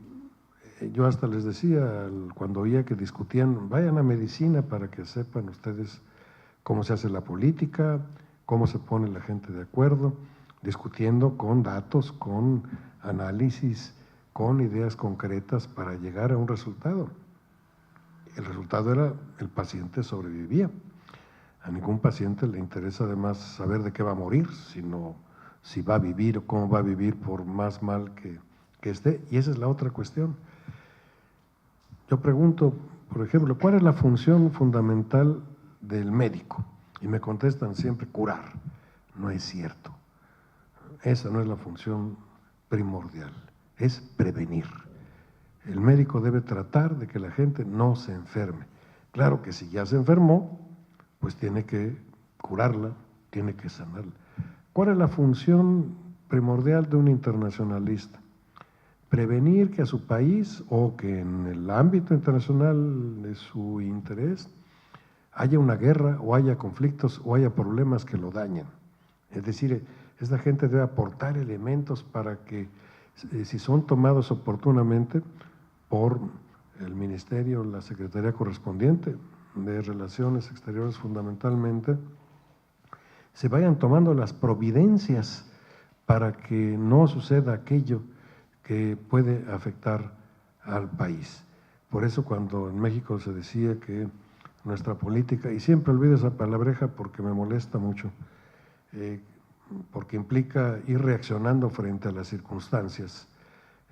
yo hasta les decía, cuando oía que discutían, vayan a medicina para que sepan ustedes cómo se hace la política, cómo se pone la gente de acuerdo, discutiendo con datos, con análisis, con ideas concretas para llegar a un resultado. El resultado era el paciente sobrevivía. A ningún paciente le interesa además saber de qué va a morir, sino si va a vivir o cómo va a vivir por más mal que esté. Y esa es la otra cuestión. Yo pregunto, por ejemplo, ¿cuál es la función fundamental del médico? Y me contestan siempre, curar. No es cierto. Esa no es la función primordial, es prevenir. El médico debe tratar de que la gente no se enferme. Claro que si ya se enfermó, pues tiene que curarla, tiene que sanarla. ¿Cuál es la función primordial de un internacionalista? Prevenir que a su país o que en el ámbito internacional de su interés haya una guerra o haya conflictos o haya problemas que lo dañen. Es decir, esta gente debe aportar elementos para que, si son tomados oportunamente por el Ministerio, la Secretaría correspondiente de Relaciones Exteriores fundamentalmente, se vayan tomando las providencias para que no suceda aquello que puede afectar al país. Por eso cuando en México se decía que nuestra política, y siempre olvido esa palabreja porque me molesta mucho, porque implica ir reaccionando frente a las circunstancias,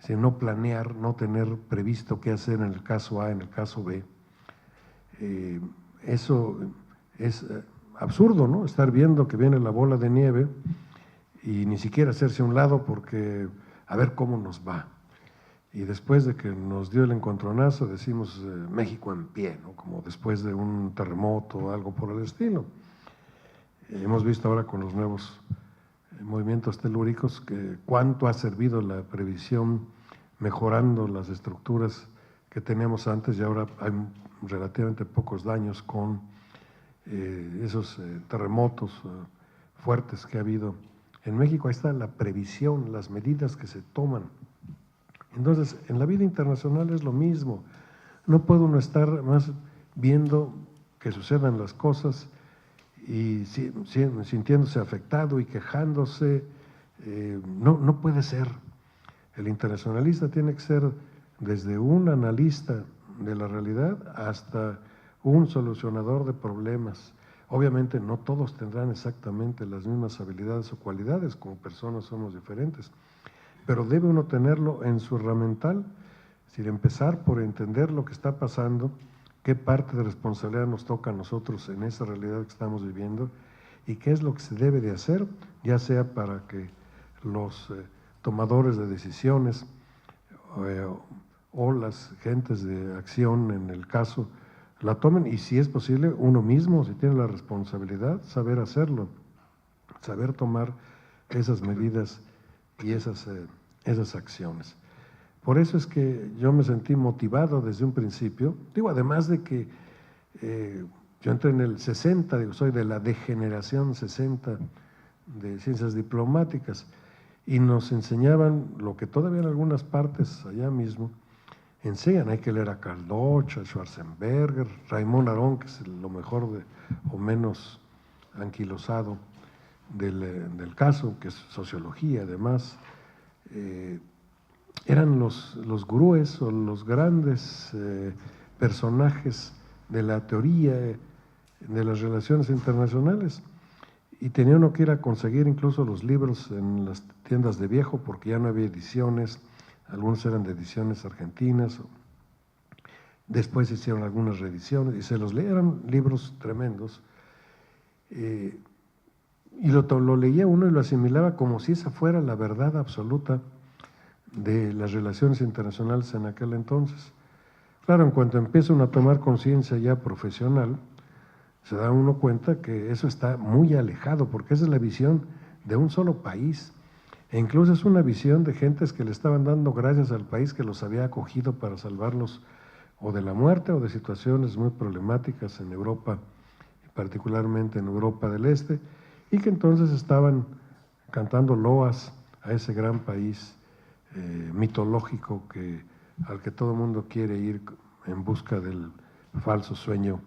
no planear, no tener previsto qué hacer en el caso A, en el caso B. Eso es absurdo, ¿no? Estar viendo que viene la bola de nieve y ni siquiera hacerse a un lado porque a ver cómo nos va. Y después de que nos dio el encontronazo decimos México en pie, ¿no? Como después de un terremoto o algo por el estilo. Hemos visto ahora con los nuevos movimientos telúricos que cuánto ha servido la previsión mejorando las estructuras que teníamos antes y ahora hay relativamente pocos daños con esos terremotos fuertes que ha habido en México. Ahí está la previsión, las medidas que se toman. Entonces, en la vida internacional es lo mismo. No puede uno estar más viendo que sucedan las cosas y sintiéndose afectado y quejándose. No puede ser. El internacionalista tiene que ser desde un analista de la realidad hasta un solucionador de problemas. Obviamente no todos tendrán exactamente las mismas habilidades o cualidades, como personas somos diferentes, pero debe uno tenerlo en su herramental, es decir, empezar por entender lo que está pasando, qué parte de responsabilidad nos toca a nosotros en esa realidad que estamos viviendo y qué es lo que se debe de hacer, ya sea para que los tomadores de decisiones o las gentes de acción en el caso la tomen y si es posible uno mismo, si tiene la responsabilidad, saber hacerlo, saber tomar esas medidas y esas acciones. Por eso es que yo me sentí motivado desde un principio, digo, además de que yo entré en el 60, digo, soy de la degeneración 60 de ciencias diplomáticas y nos enseñaban lo que todavía en algunas partes allá mismo enseñan, hay que leer a Carl Deutsch, a Schwarzenberger, Raymond Aron, que es lo mejor o menos anquilosado del caso, que es sociología además. Eran los gurúes o los grandes personajes de la teoría de las relaciones internacionales y tenía uno que ir a conseguir incluso los libros en las tiendas de viejo porque ya no había ediciones, algunos eran de ediciones argentinas, después hicieron algunas reediciones y se los leían, libros tremendos, y lo leía uno y lo asimilaba como si esa fuera la verdad absoluta de las relaciones internacionales en aquel entonces. Claro, en cuanto empieza uno a tomar conciencia ya profesional, se da uno cuenta que eso está muy alejado, porque esa es la visión de un solo país, e incluso es una visión de gentes que le estaban dando gracias al país que los había acogido para salvarlos o de la muerte o de situaciones muy problemáticas en Europa, particularmente en Europa del Este, y que entonces estaban cantando loas a ese gran país mitológico al que todo el mundo quiere ir en busca del falso sueño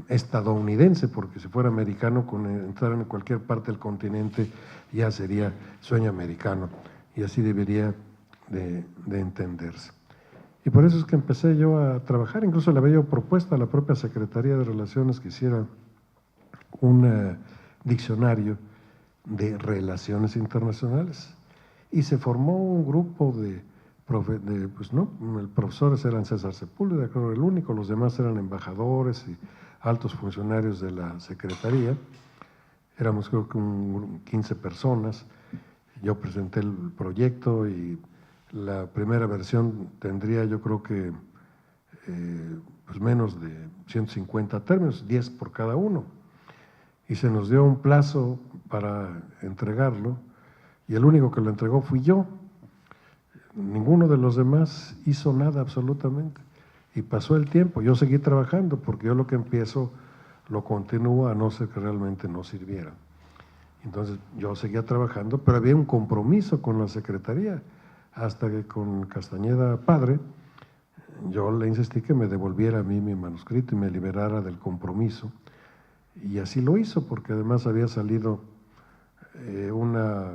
estadounidense, porque si fuera americano, con entrar en cualquier parte del continente ya sería sueño americano, y así debería de entenderse. Y por eso es que empecé yo a trabajar, incluso le había yo propuesto a la propia Secretaría de Relaciones que hiciera un diccionario de relaciones internacionales. Y se formó un grupo pues no, los profesores eran César Sepúlveda, creo el único, los demás eran embajadores y altos funcionarios de la Secretaría. Éramos creo que 15 personas. Yo presenté el proyecto y la primera versión tendría yo creo que pues menos de 150 términos, 10 por cada uno. Y se nos dio un plazo para entregarlo y el único que lo entregó fui yo. Ninguno de los demás hizo nada absolutamente. Y pasó el tiempo, yo seguí trabajando porque yo lo que empiezo lo continúo a no ser que realmente no sirviera. Entonces yo seguía trabajando, pero había un compromiso con la Secretaría, hasta que con Castañeda padre, yo le insistí que me devolviera a mí mi manuscrito y me liberara del compromiso, y así lo hizo, porque además había salido una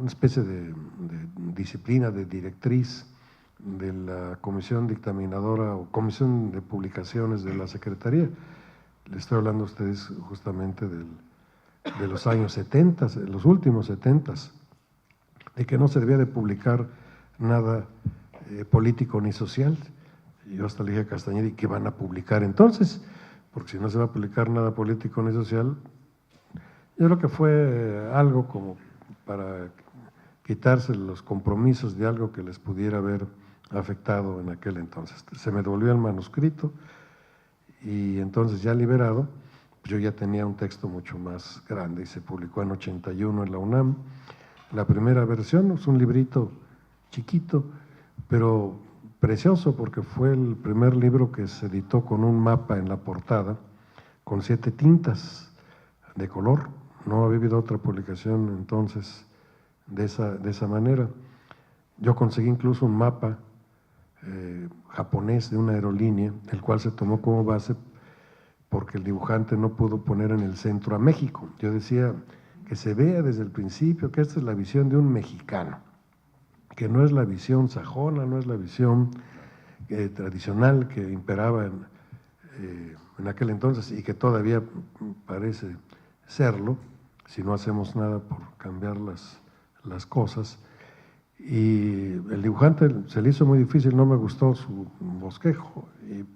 especie de disciplina, de directriz de la comisión dictaminadora o comisión de publicaciones de la Secretaría. Le estoy hablando a ustedes justamente de los años 70, los últimos 70, de que no servía de publicar nada político ni social. Y yo hasta le dije a Castañeda, ¿y qué van a publicar entonces? Porque si no se va a publicar nada político ni social, yo creo que fue algo como para quitarse los compromisos de algo que les pudiera haber afectado en aquel entonces. Se me devolvió el manuscrito y entonces ya liberado, yo ya tenía un texto mucho más grande y se publicó en 81 en la UNAM. La primera versión es un librito chiquito, pero precioso porque fue el primer libro que se editó con un mapa en la portada, con 7 tintas de color. No había habido otra publicación entonces de esa manera. Yo conseguí incluso un mapa japonés de una aerolínea, el cual se tomó como base porque el dibujante no pudo poner en el centro a México. Yo decía que se vea desde el principio que esta es la visión de un mexicano, que no es la visión sajona, no es la visión tradicional que imperaba en aquel entonces y que todavía parece serlo, si no hacemos nada por cambiar las cosas. Y el dibujante se le hizo muy difícil, no me gustó su bosquejo,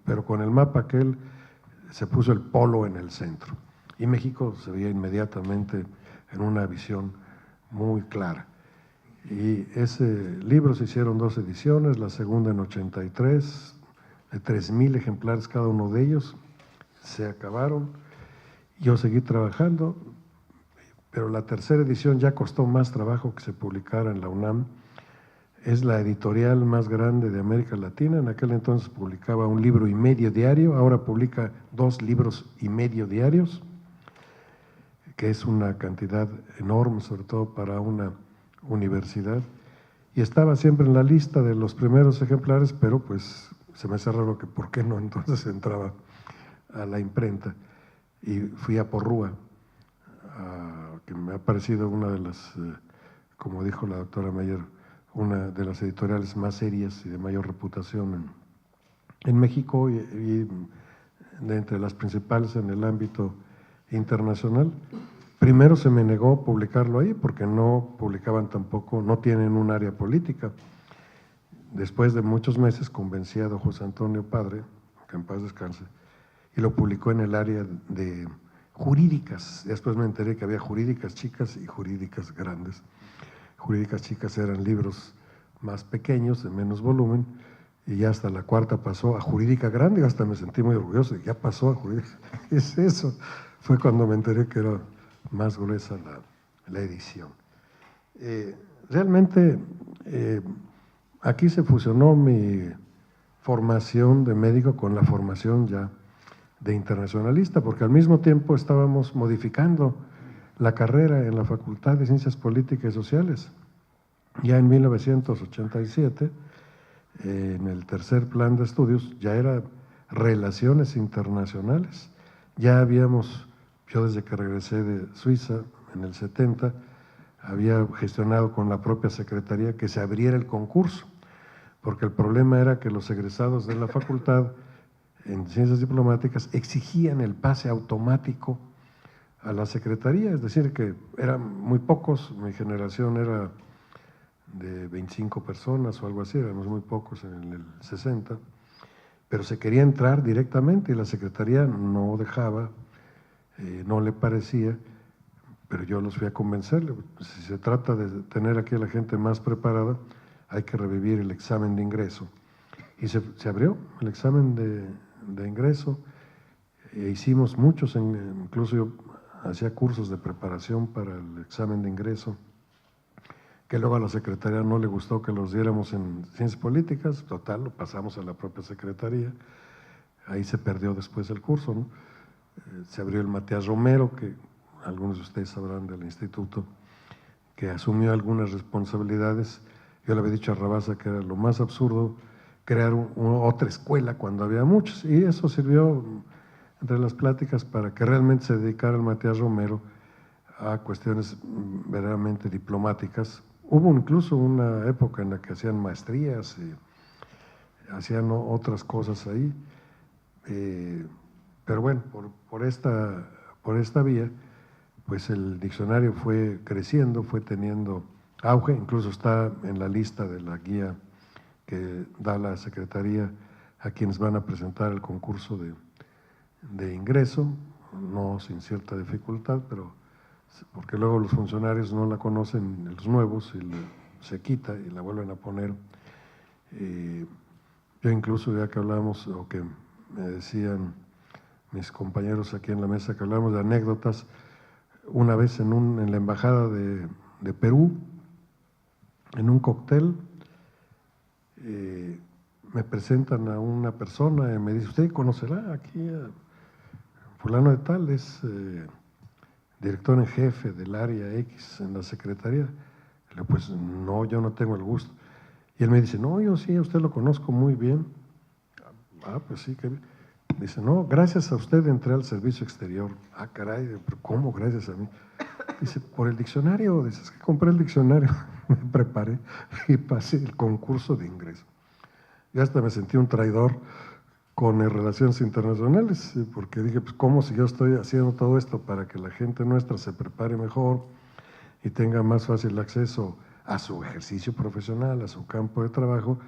pero con el mapa aquel se puso el polo en el centro. Y México se veía inmediatamente en una visión muy clara. Y ese libro se hicieron 2 ediciones, la segunda en 83, de 3,000 ejemplares cada uno de ellos, se acabaron. Yo seguí trabajando, pero la tercera edición ya costó más trabajo que se publicara en la UNAM. Es la editorial más grande de América Latina. En aquel entonces publicaba 1,5 libros diario, ahora publica 2,5 libros diarios, que es una cantidad enorme, sobre todo para una universidad. Y estaba siempre en la lista de los primeros ejemplares, pero pues se me hace raro que por qué no entonces entraba a la imprenta. Y fui a Porrúa, que me ha parecido una de las, como dijo la doctora Mayer, una de las editoriales más serias y de mayor reputación en México y de entre las principales en el ámbito internacional. Primero se me negó publicarlo ahí porque no publicaban tampoco, no tienen un área política. Después de muchos meses convencí a don José Antonio Padre, que en paz descanse, y lo publicó en el área de jurídicas. Después me enteré que había jurídicas chicas y jurídicas grandes. Jurídicas chicas eran libros más pequeños, de menos volumen, y ya hasta la cuarta pasó a jurídica grande, y hasta me sentí muy orgulloso, y ya pasó a jurídica. ¿Qué es eso? Fue cuando me enteré que era más gruesa la edición. Realmente aquí se fusionó mi formación de médico con la formación ya de internacionalista, porque al mismo tiempo estábamos modificando la carrera en la Facultad de Ciencias Políticas y Sociales. Ya en 1987, en el tercer plan de estudios, ya era Relaciones Internacionales. Ya habíamos, yo desde que regresé de Suiza en el 70, había gestionado con la propia Secretaría que se abriera el concurso, porque el problema era que los egresados de la facultad en ciencias diplomáticas exigían el pase automático a la secretaría, es decir, que eran muy pocos, mi generación era de 25 personas o algo así, éramos muy pocos en el 60, pero se quería entrar directamente y la secretaría no dejaba, no le parecía, pero yo los fui a convencerle. Si se trata de tener aquí a la gente más preparada, hay que revivir el examen de ingreso. Y se abrió el examen de ingreso, e hicimos muchos, incluso yo hacía cursos de preparación para el examen de ingreso, que luego a la Secretaría no le gustó que los diéramos en Ciencias Políticas, total, lo pasamos a la propia Secretaría, ahí se perdió después el curso, ¿no? Se abrió el Matías Romero, que algunos de ustedes sabrán del instituto, que asumió algunas responsabilidades. Yo le había dicho a Rabasa que era lo más absurdo crear otra escuela cuando había muchos, y eso sirvió entre las pláticas para que realmente se dedicara el Matías Romero a cuestiones verdaderamente diplomáticas. Hubo incluso una época en la que hacían maestrías y hacían otras cosas ahí, pero bueno, por esta vía, pues el diccionario fue creciendo, fue teniendo auge, incluso está en la lista de la guía que da la Secretaría a quienes van a presentar el concurso de ingreso, no sin cierta dificultad, pero porque luego los funcionarios no la conocen, los nuevos, y se quita y la vuelven a poner. Yo incluso, ya que hablamos, o que me decían mis compañeros aquí en la mesa, que hablamos de anécdotas, una vez en la embajada de Perú, en un cóctel, me presentan a una persona y me dice: ¿usted conocerá aquí a fulano de tal? Es director en jefe del área X en la Secretaría. Le digo: pues no, yo no tengo el gusto. Y él me dice: no, yo sí, a usted lo conozco muy bien. Ah, pues sí, que dice: no, gracias a usted entré al servicio exterior. Ah, caray, ¿pero cómo gracias a mí? Dice: por el diccionario. Dice: es que compré el diccionario, me preparé y pasé el concurso de ingreso. Yo hasta me sentí un traidor con relaciones internacionales, porque dije: pues cómo, si yo estoy haciendo todo esto para que la gente nuestra se prepare mejor y tenga más fácil acceso a su ejercicio profesional, a su campo de trabajo,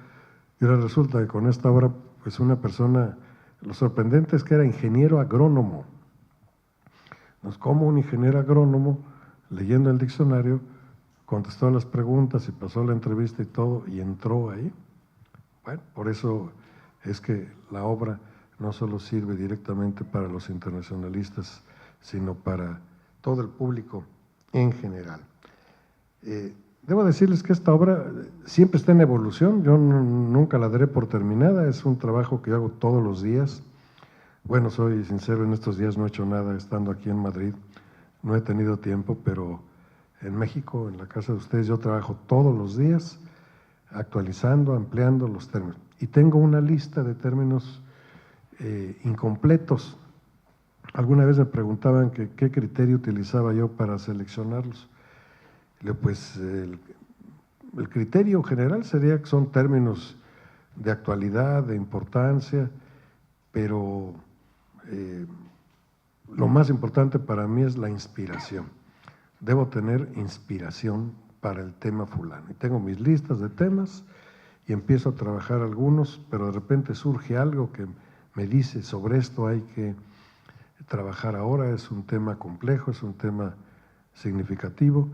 y ahora resulta que con esta obra, pues una persona, lo sorprendente es que era ingeniero agrónomo. Pues como un ingeniero agrónomo, leyendo el diccionario, contestó las preguntas y pasó la entrevista y todo, y entró ahí. Bueno, por eso es que la obra no solo sirve directamente para los internacionalistas, sino para todo el público en general. Debo decirles que esta obra siempre está en evolución, yo nunca la daré por terminada, es un trabajo que yo hago todos los días. Bueno, soy sincero, en estos días no he hecho nada estando aquí en Madrid, no he tenido tiempo, pero en México, en la casa de ustedes, yo trabajo todos los días, actualizando, ampliando los términos. Y tengo una lista de términos incompletos. Alguna vez me preguntaban que qué criterio utilizaba yo para seleccionarlos. Pues el criterio general sería que son términos de actualidad, de importancia, pero lo más importante para mí es la inspiración. Debo tener inspiración para el tema fulano. Y tengo mis listas de temas y empiezo a trabajar algunos, pero de repente surge algo que me dice: sobre esto hay que trabajar ahora, es un tema complejo, es un tema significativo,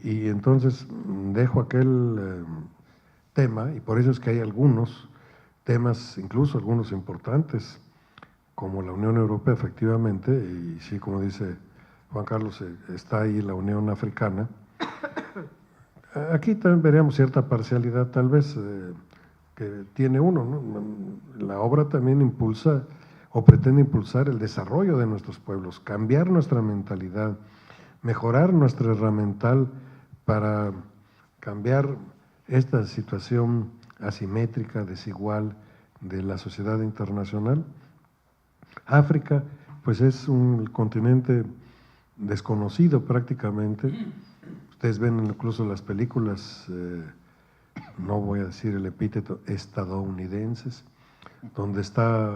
y entonces dejo aquel tema, y por eso es que hay algunos temas, incluso algunos importantes, como la Unión Europea, efectivamente, y sí, como dice Juan Carlos, está ahí la Unión Africana. Aquí también veríamos cierta parcialidad, tal vez, que tiene uno, ¿no? La obra también impulsa o pretende impulsar el desarrollo de nuestros pueblos, cambiar nuestra mentalidad, mejorar nuestra herramental para cambiar esta situación asimétrica, desigual de la sociedad internacional. África, pues es un continente desconocido prácticamente. Ustedes ven incluso las películas, no voy a decir el epíteto, estadounidenses, donde está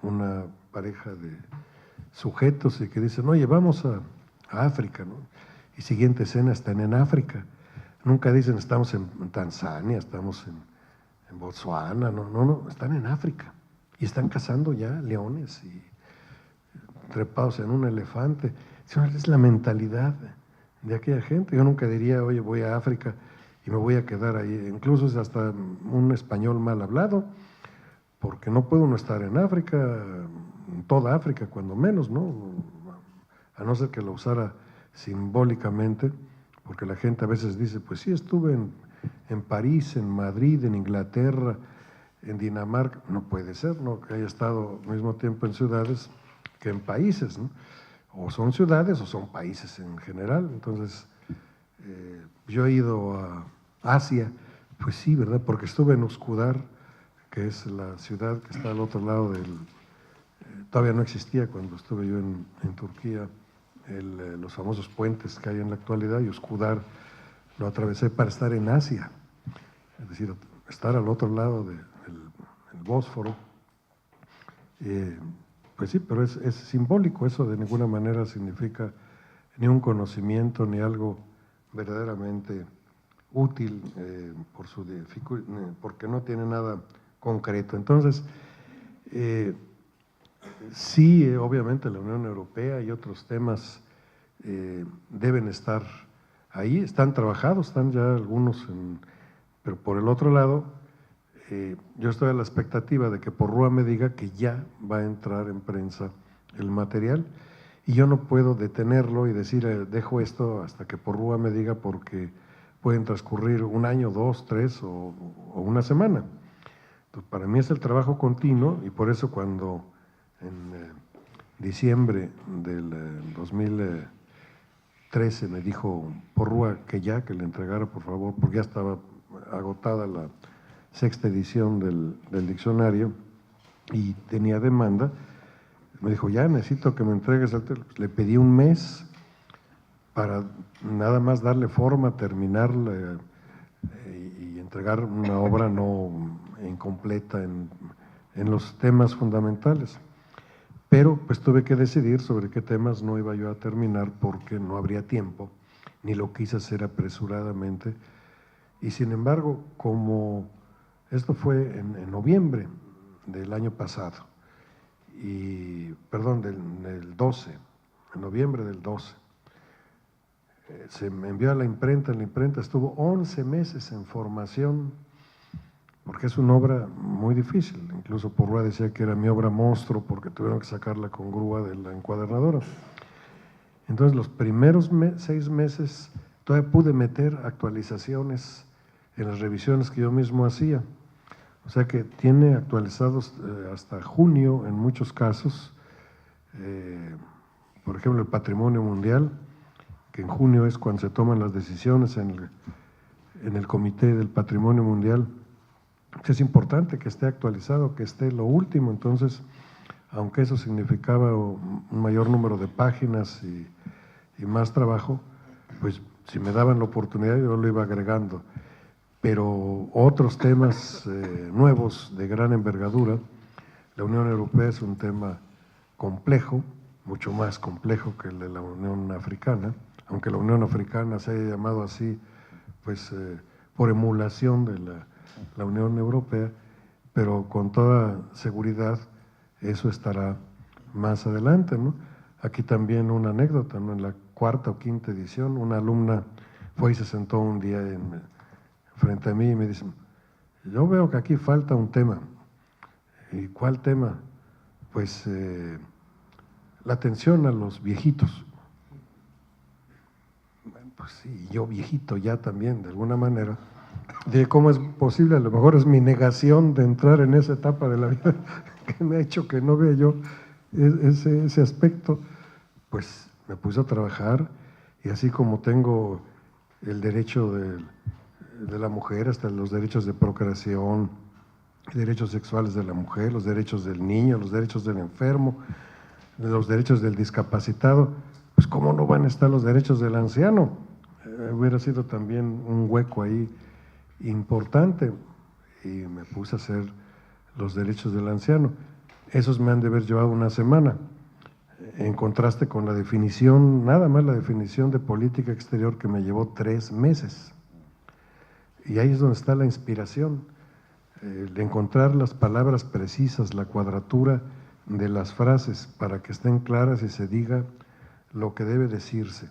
una pareja de sujetos y que dicen, oye, vamos a África, ¿no? Y siguiente escena están en África. Nunca dicen estamos en Tanzania, estamos en Botswana, no, están en África y están cazando ya leones y trepados en un elefante. Es la mentalidad de aquella gente. Yo nunca diría, oye, voy a África y me voy a quedar ahí. Incluso es hasta un español mal hablado, porque no puede uno estar en África, en toda África, cuando menos, ¿no? A no ser que lo usara simbólicamente, porque la gente a veces dice, pues sí, estuve en París, en Madrid, en Inglaterra, en Dinamarca. No puede ser, ¿no? Que haya estado al mismo tiempo en ciudades que en países, ¿no? O son ciudades o son países en general. Entonces, yo he ido a Asia, pues sí, ¿verdad? Porque estuve en Üsküdar, que es la ciudad que está al otro lado todavía no existía cuando estuve yo en Turquía, los famosos puentes que hay en la actualidad, y Üsküdar lo atravesé para estar en Asia, es decir, estar al otro lado del Bósforo. Pues sí, pero es simbólico, eso de ninguna manera significa ni un conocimiento ni algo verdaderamente útil porque no tiene nada concreto. Entonces, sí, obviamente la Unión Europea y otros temas deben estar ahí, están trabajados, están ya algunos, pero por el otro lado, yo estoy a la expectativa de que Porrúa me diga que ya va a entrar en prensa el material y yo no puedo detenerlo y decir, dejo esto hasta que Porrúa me diga, porque pueden transcurrir un año, 2, 3 o una semana. Entonces, para mí es el trabajo continuo y por eso cuando en diciembre del 2013 me dijo Porrúa que le entregara, por favor, porque ya estaba agotada la 6ª edición del diccionario y tenía demanda, me dijo, ya necesito que me entregues. Le pedí un mes para nada más darle forma, terminarla y entregar una obra no incompleta en los temas fundamentales. Pero pues tuve que decidir sobre qué temas no iba yo a terminar porque no habría tiempo, ni lo quise hacer apresuradamente. Y sin embargo, como esto fue en noviembre del año pasado, perdón, del 12, en noviembre del 12, se me envió a la imprenta, en la imprenta estuvo 11 meses en formación, porque es una obra muy difícil. Incluso Porrúa decía que era mi obra monstruo porque tuvieron que sacarla con grúa de la encuadernadora. Entonces los primeros 6 meses todavía pude meter actualizaciones en las revisiones que yo mismo hacía. O sea que tiene actualizados hasta junio en muchos casos. Por ejemplo, el patrimonio mundial, que en junio es cuando se toman las decisiones en el Comité del Patrimonio Mundial. Es importante que esté actualizado, que esté lo último. Entonces, aunque eso significaba un mayor número de páginas y más trabajo, pues si me daban la oportunidad yo lo iba agregando. Pero otros temas nuevos de gran envergadura, la Unión Europea es un tema complejo, mucho más complejo que el de la Unión Africana, aunque la Unión Africana se haya llamado así, pues por emulación de la Unión Europea, pero con toda seguridad eso estará más adelante, ¿no? Aquí también una anécdota, ¿no? En la 4ª o 5ª edición, una alumna fue y se sentó un día frente a mí y me dice, yo veo que aquí falta un tema. ¿Y cuál tema? Pues la atención a los viejitos. Pues sí, yo viejito ya también, de alguna manera. De cómo es posible, a lo mejor es mi negación de entrar en esa etapa de la vida que me ha hecho que no vea yo ese aspecto. Pues me puse a trabajar y así como tengo el derecho de la mujer, hasta los derechos de procreación, derechos sexuales de la mujer, los derechos del niño, los derechos del enfermo, los derechos del discapacitado, pues cómo no van a estar los derechos del anciano. Hubiera sido también un hueco ahí importante y me puse a hacer los derechos del anciano. esos me han de haber llevado una semana, en contraste con la definición, nada más la definición de política exterior que me llevó 3 meses. Y ahí es donde está la inspiración, de encontrar las palabras precisas, la cuadratura de las frases para que estén claras y se diga lo que debe decirse.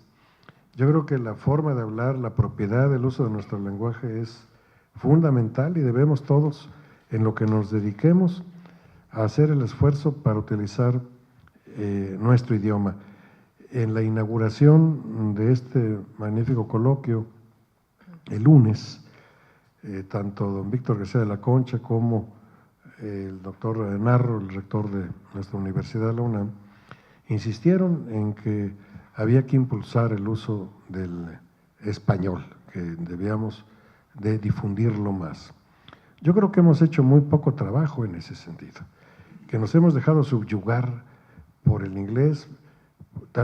Yo creo que la forma de hablar, la propiedad del uso de nuestro lenguaje es fundamental y debemos todos, en lo que nos dediquemos, a hacer el esfuerzo para utilizar nuestro idioma. En la inauguración de este magnífico coloquio, el lunes, tanto don Víctor García de la Concha como el doctor Narro, el rector de nuestra universidad, la UNAM, insistieron en que había que impulsar el uso del español, que debíamos de difundirlo más. Yo creo que hemos hecho muy poco trabajo en ese sentido, que nos hemos dejado subyugar por el inglés.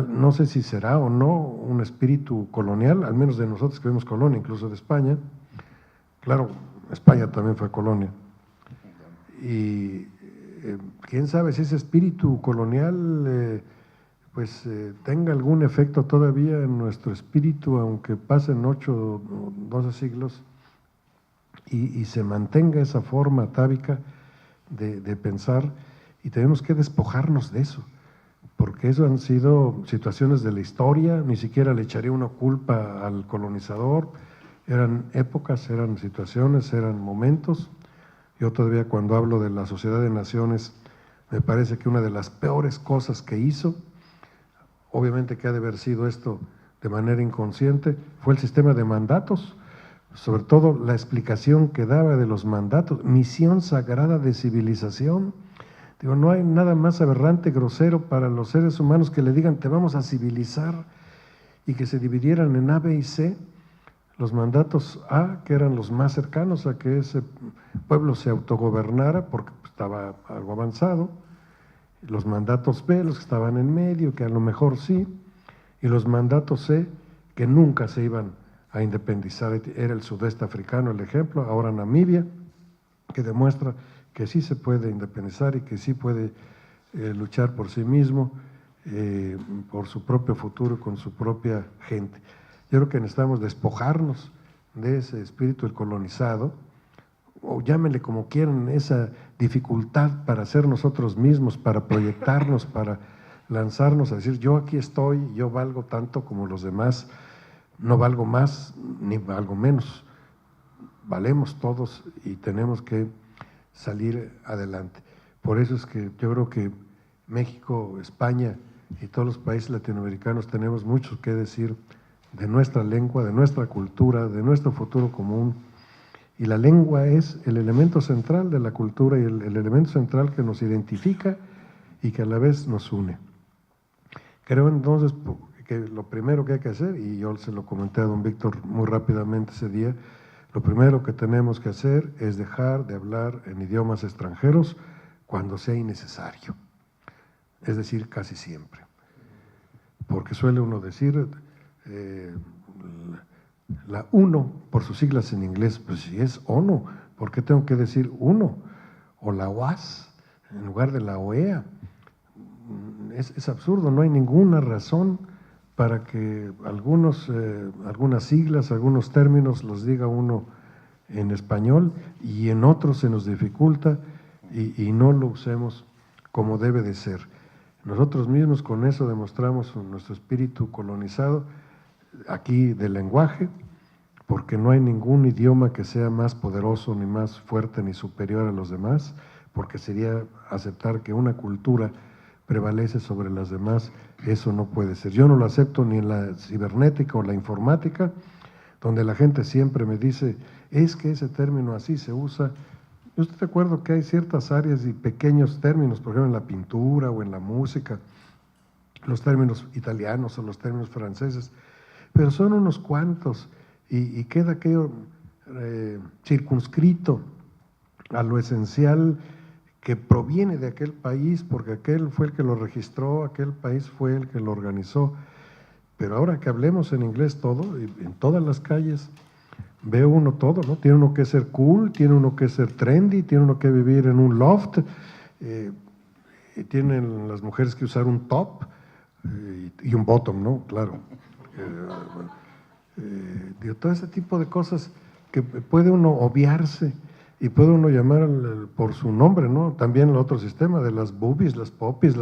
No sé si será o no un espíritu colonial, al menos de nosotros que vemos colonia, incluso de España. Claro, España también fue colonia. Y quién sabe si ese espíritu colonial tenga algún efecto todavía en nuestro espíritu, aunque pasen 8 o 12 siglos, y se mantenga esa forma atávica de pensar, y tenemos que despojarnos de eso, porque eso han sido situaciones de la historia, ni siquiera le echaría una culpa al colonizador, eran épocas, eran situaciones, eran momentos. Yo todavía cuando hablo de la Sociedad de Naciones, me parece que una de las peores cosas que hizo, obviamente que ha de haber sido esto de manera inconsciente, fue el sistema de mandatos, sobre todo la explicación que daba de los mandatos, misión sagrada de civilización. Digo, no hay nada más aberrante, grosero para los seres humanos que le digan te vamos a civilizar, y que se dividieran en A, B y C. Los mandatos A, que eran los más cercanos a que ese pueblo se autogobernara porque estaba algo avanzado, los mandatos B, los que estaban en medio, que a lo mejor sí, y los mandatos C, que nunca se iban a independizar. Era el sudeste africano el ejemplo, ahora Namibia, que demuestra que sí se puede independizar y que sí puede luchar por sí mismo, por su propio futuro, con su propia gente. Yo creo que necesitamos despojarnos de ese espíritu del colonizado, o llámenle como quieran, esa dificultad para ser nosotros mismos, para proyectarnos, para lanzarnos a decir yo aquí estoy, yo valgo tanto como los demás, no valgo más ni valgo menos, valemos todos y tenemos que salir adelante. Por eso es que yo creo que México, España y todos los países latinoamericanos tenemos mucho que decir de nuestra lengua, de nuestra cultura, de nuestro futuro común. Y la lengua es el elemento central de la cultura y el elemento central que nos identifica y que a la vez nos une. Creo entonces que lo primero que hay que hacer, y yo se lo comenté a don Víctor muy rápidamente ese día, lo primero que tenemos que hacer es dejar de hablar en idiomas extranjeros cuando sea innecesario, es decir, casi siempre. Porque suele uno decir la UNO, por sus siglas en inglés, pues si es ONU, ¿por qué tengo que decir UNO? O la OAS, en lugar de la OEA. Es absurdo, no hay ninguna razón para que algunas siglas, algunos términos los diga uno en español y en otros se nos dificulta y no lo usemos como debe de ser. Nosotros mismos con eso demostramos nuestro espíritu colonizado aquí del lenguaje, porque no hay ningún idioma que sea más poderoso, ni más fuerte, ni superior a los demás, porque sería aceptar que una cultura prevalece sobre las demás, eso no puede ser. Yo no lo acepto ni en la cibernética o la informática, donde la gente siempre me dice, es que ese término así se usa. Yo estoy de acuerdo que hay ciertas áreas y pequeños términos, por ejemplo en la pintura o en la música, los términos italianos o los términos franceses, pero son unos cuantos y queda aquello circunscrito a lo esencial que proviene de aquel país, porque aquel fue el que lo registró, aquel país fue el que lo organizó. Pero ahora que hablemos en inglés todo, en todas las calles, ve uno todo, ¿no? Tiene uno que ser cool, tiene uno que ser trendy, tiene uno que vivir en un loft. y tienen las mujeres que usar un top y un bottom, ¿no? Claro. Digo, todo ese tipo de cosas que puede uno obviarse y puede uno llamar por su nombre, ¿no? También el otro sistema de las boobies, las poppies,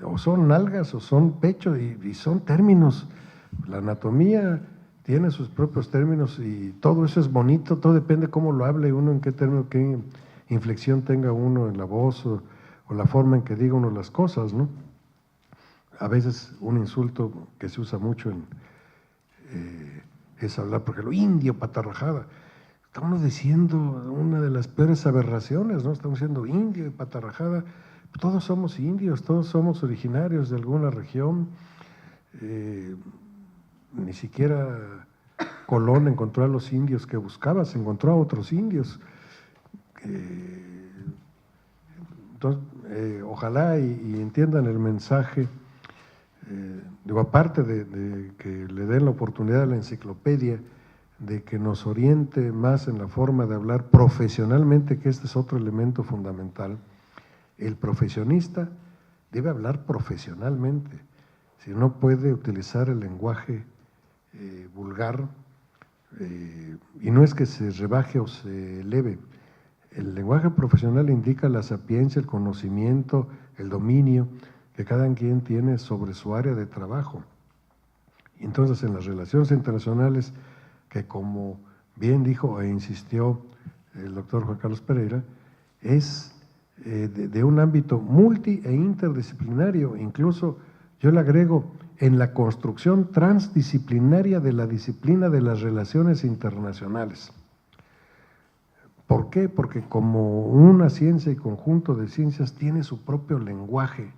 o son nalgas o son pechos y son términos. La anatomía tiene sus propios términos y todo eso es bonito, todo depende cómo lo hable uno, en qué término, qué inflexión tenga uno en la voz o la forma en que diga uno las cosas, ¿no? A veces un insulto que se usa mucho es hablar, porque lo indio, patarrajada. Estamos diciendo una de las peores aberraciones, ¿no? Estamos diciendo indio y patarrajada. Todos somos indios, todos somos originarios de alguna región. Ni siquiera Colón encontró a los indios que buscaba, se encontró a otros indios. Entonces, ojalá y entiendan el mensaje. Digo, aparte de que le den la oportunidad a la enciclopedia de que nos oriente más en la forma de hablar profesionalmente, que este es otro elemento fundamental. El profesionista debe hablar profesionalmente, si no puede utilizar el lenguaje vulgar, y no es que se rebaje o se eleve. El lenguaje profesional indica la sapiencia, el conocimiento, el dominio que cada quien tiene sobre su área de trabajo. Y entonces en las relaciones internacionales, que como bien dijo e insistió el doctor Juan Carlos Pereira, es de un ámbito multi e interdisciplinario, incluso yo le agrego en la construcción transdisciplinaria de la disciplina de las relaciones internacionales. ¿Por qué? Porque como una ciencia y conjunto de ciencias tiene su propio lenguaje,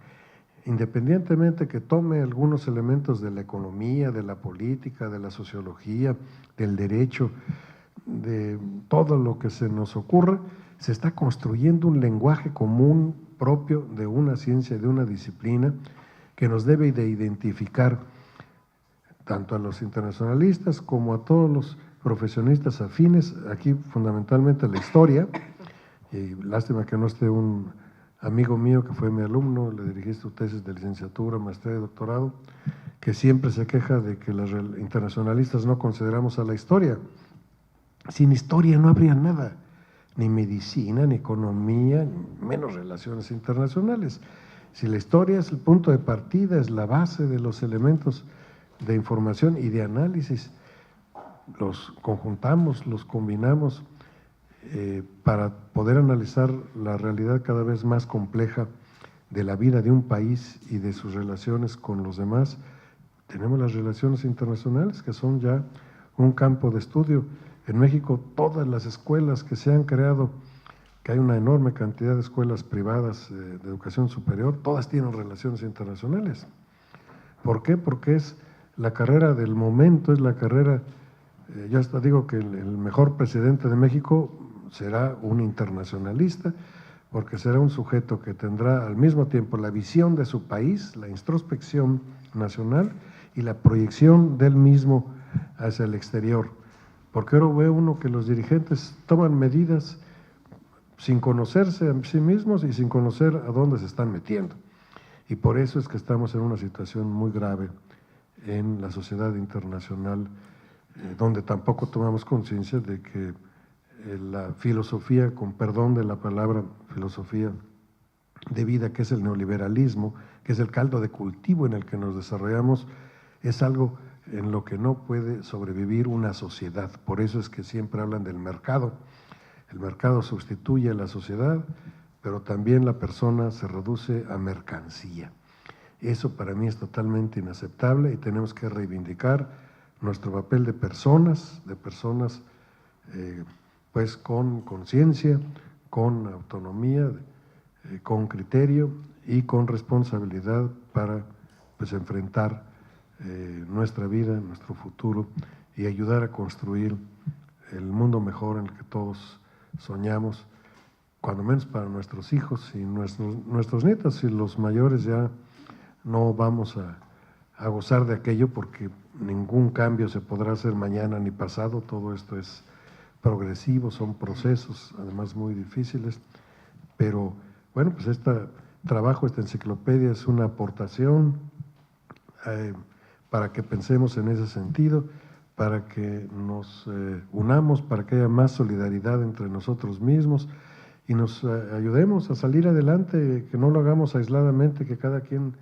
independientemente que tome algunos elementos de la economía, de la política, de la sociología, del derecho, de todo lo que se nos ocurra, se está construyendo un lenguaje común propio de una ciencia, de una disciplina, que nos debe de identificar tanto a los internacionalistas como a todos los profesionistas afines, aquí fundamentalmente la historia, y lástima que no esté un amigo mío que fue mi alumno, le dirigí su tesis de licenciatura, maestría y doctorado, que siempre se queja de que los internacionalistas no consideramos a la historia. Sin historia no habría nada, ni medicina, ni economía, menos relaciones internacionales. Si la historia es el punto de partida, es la base de los elementos de información y de análisis, los conjuntamos, los combinamos para poder analizar la realidad cada vez más compleja de la vida de un país y de sus relaciones con los demás. Tenemos las relaciones internacionales, que son ya un campo de estudio. En México, todas las escuelas que se han creado, que hay una enorme cantidad de escuelas privadas de educación superior, todas tienen relaciones internacionales. ¿Por qué? Porque es la carrera del momento, es la carrera, yo hasta digo que el mejor presidente de México será un internacionalista, porque será un sujeto que tendrá al mismo tiempo la visión de su país, la introspección nacional y la proyección del mismo hacia el exterior. Porque ahora ve uno que los dirigentes toman medidas sin conocerse a sí mismos y sin conocer a dónde se están metiendo. Y por eso es que estamos en una situación muy grave en la sociedad internacional, donde tampoco tomamos conciencia de que la filosofía, con perdón de la palabra filosofía de vida, que es el neoliberalismo, que es el caldo de cultivo en el que nos desarrollamos, es algo en lo que no puede sobrevivir una sociedad. Por eso es que siempre hablan del mercado. El mercado sustituye a la sociedad, pero también la persona se reduce a mercancía. Eso para mí es totalmente inaceptable y tenemos que reivindicar nuestro papel de personas pues con conciencia, con autonomía, con criterio y con responsabilidad para pues enfrentar nuestra vida, nuestro futuro y ayudar a construir el mundo mejor en el que todos soñamos, cuando menos para nuestros hijos y nuestros nietos, y los mayores ya no vamos a gozar de aquello porque ningún cambio se podrá hacer mañana ni pasado, todo esto es progresivo, son procesos además muy difíciles, pero bueno, pues este trabajo, esta enciclopedia es una aportación para que pensemos en ese sentido, para que nos unamos, para que haya más solidaridad entre nosotros mismos y nos ayudemos a salir adelante, que no lo hagamos aisladamente, que cada quien,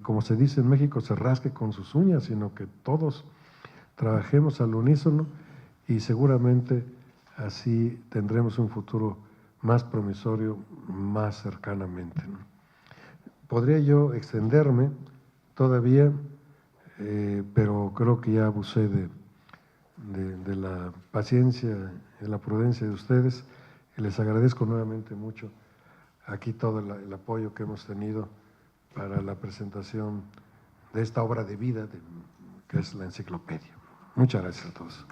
como se dice en México, se rasque con sus uñas, sino que todos trabajemos al unísono y seguramente así tendremos un futuro más promisorio, más cercanamente, ¿no? Podría yo extenderme todavía, pero creo que ya abusé de la paciencia, de la prudencia de ustedes, y les agradezco nuevamente mucho aquí todo el apoyo que hemos tenido para la presentación de esta obra de vida que es la enciclopedia. Muchas gracias a todos.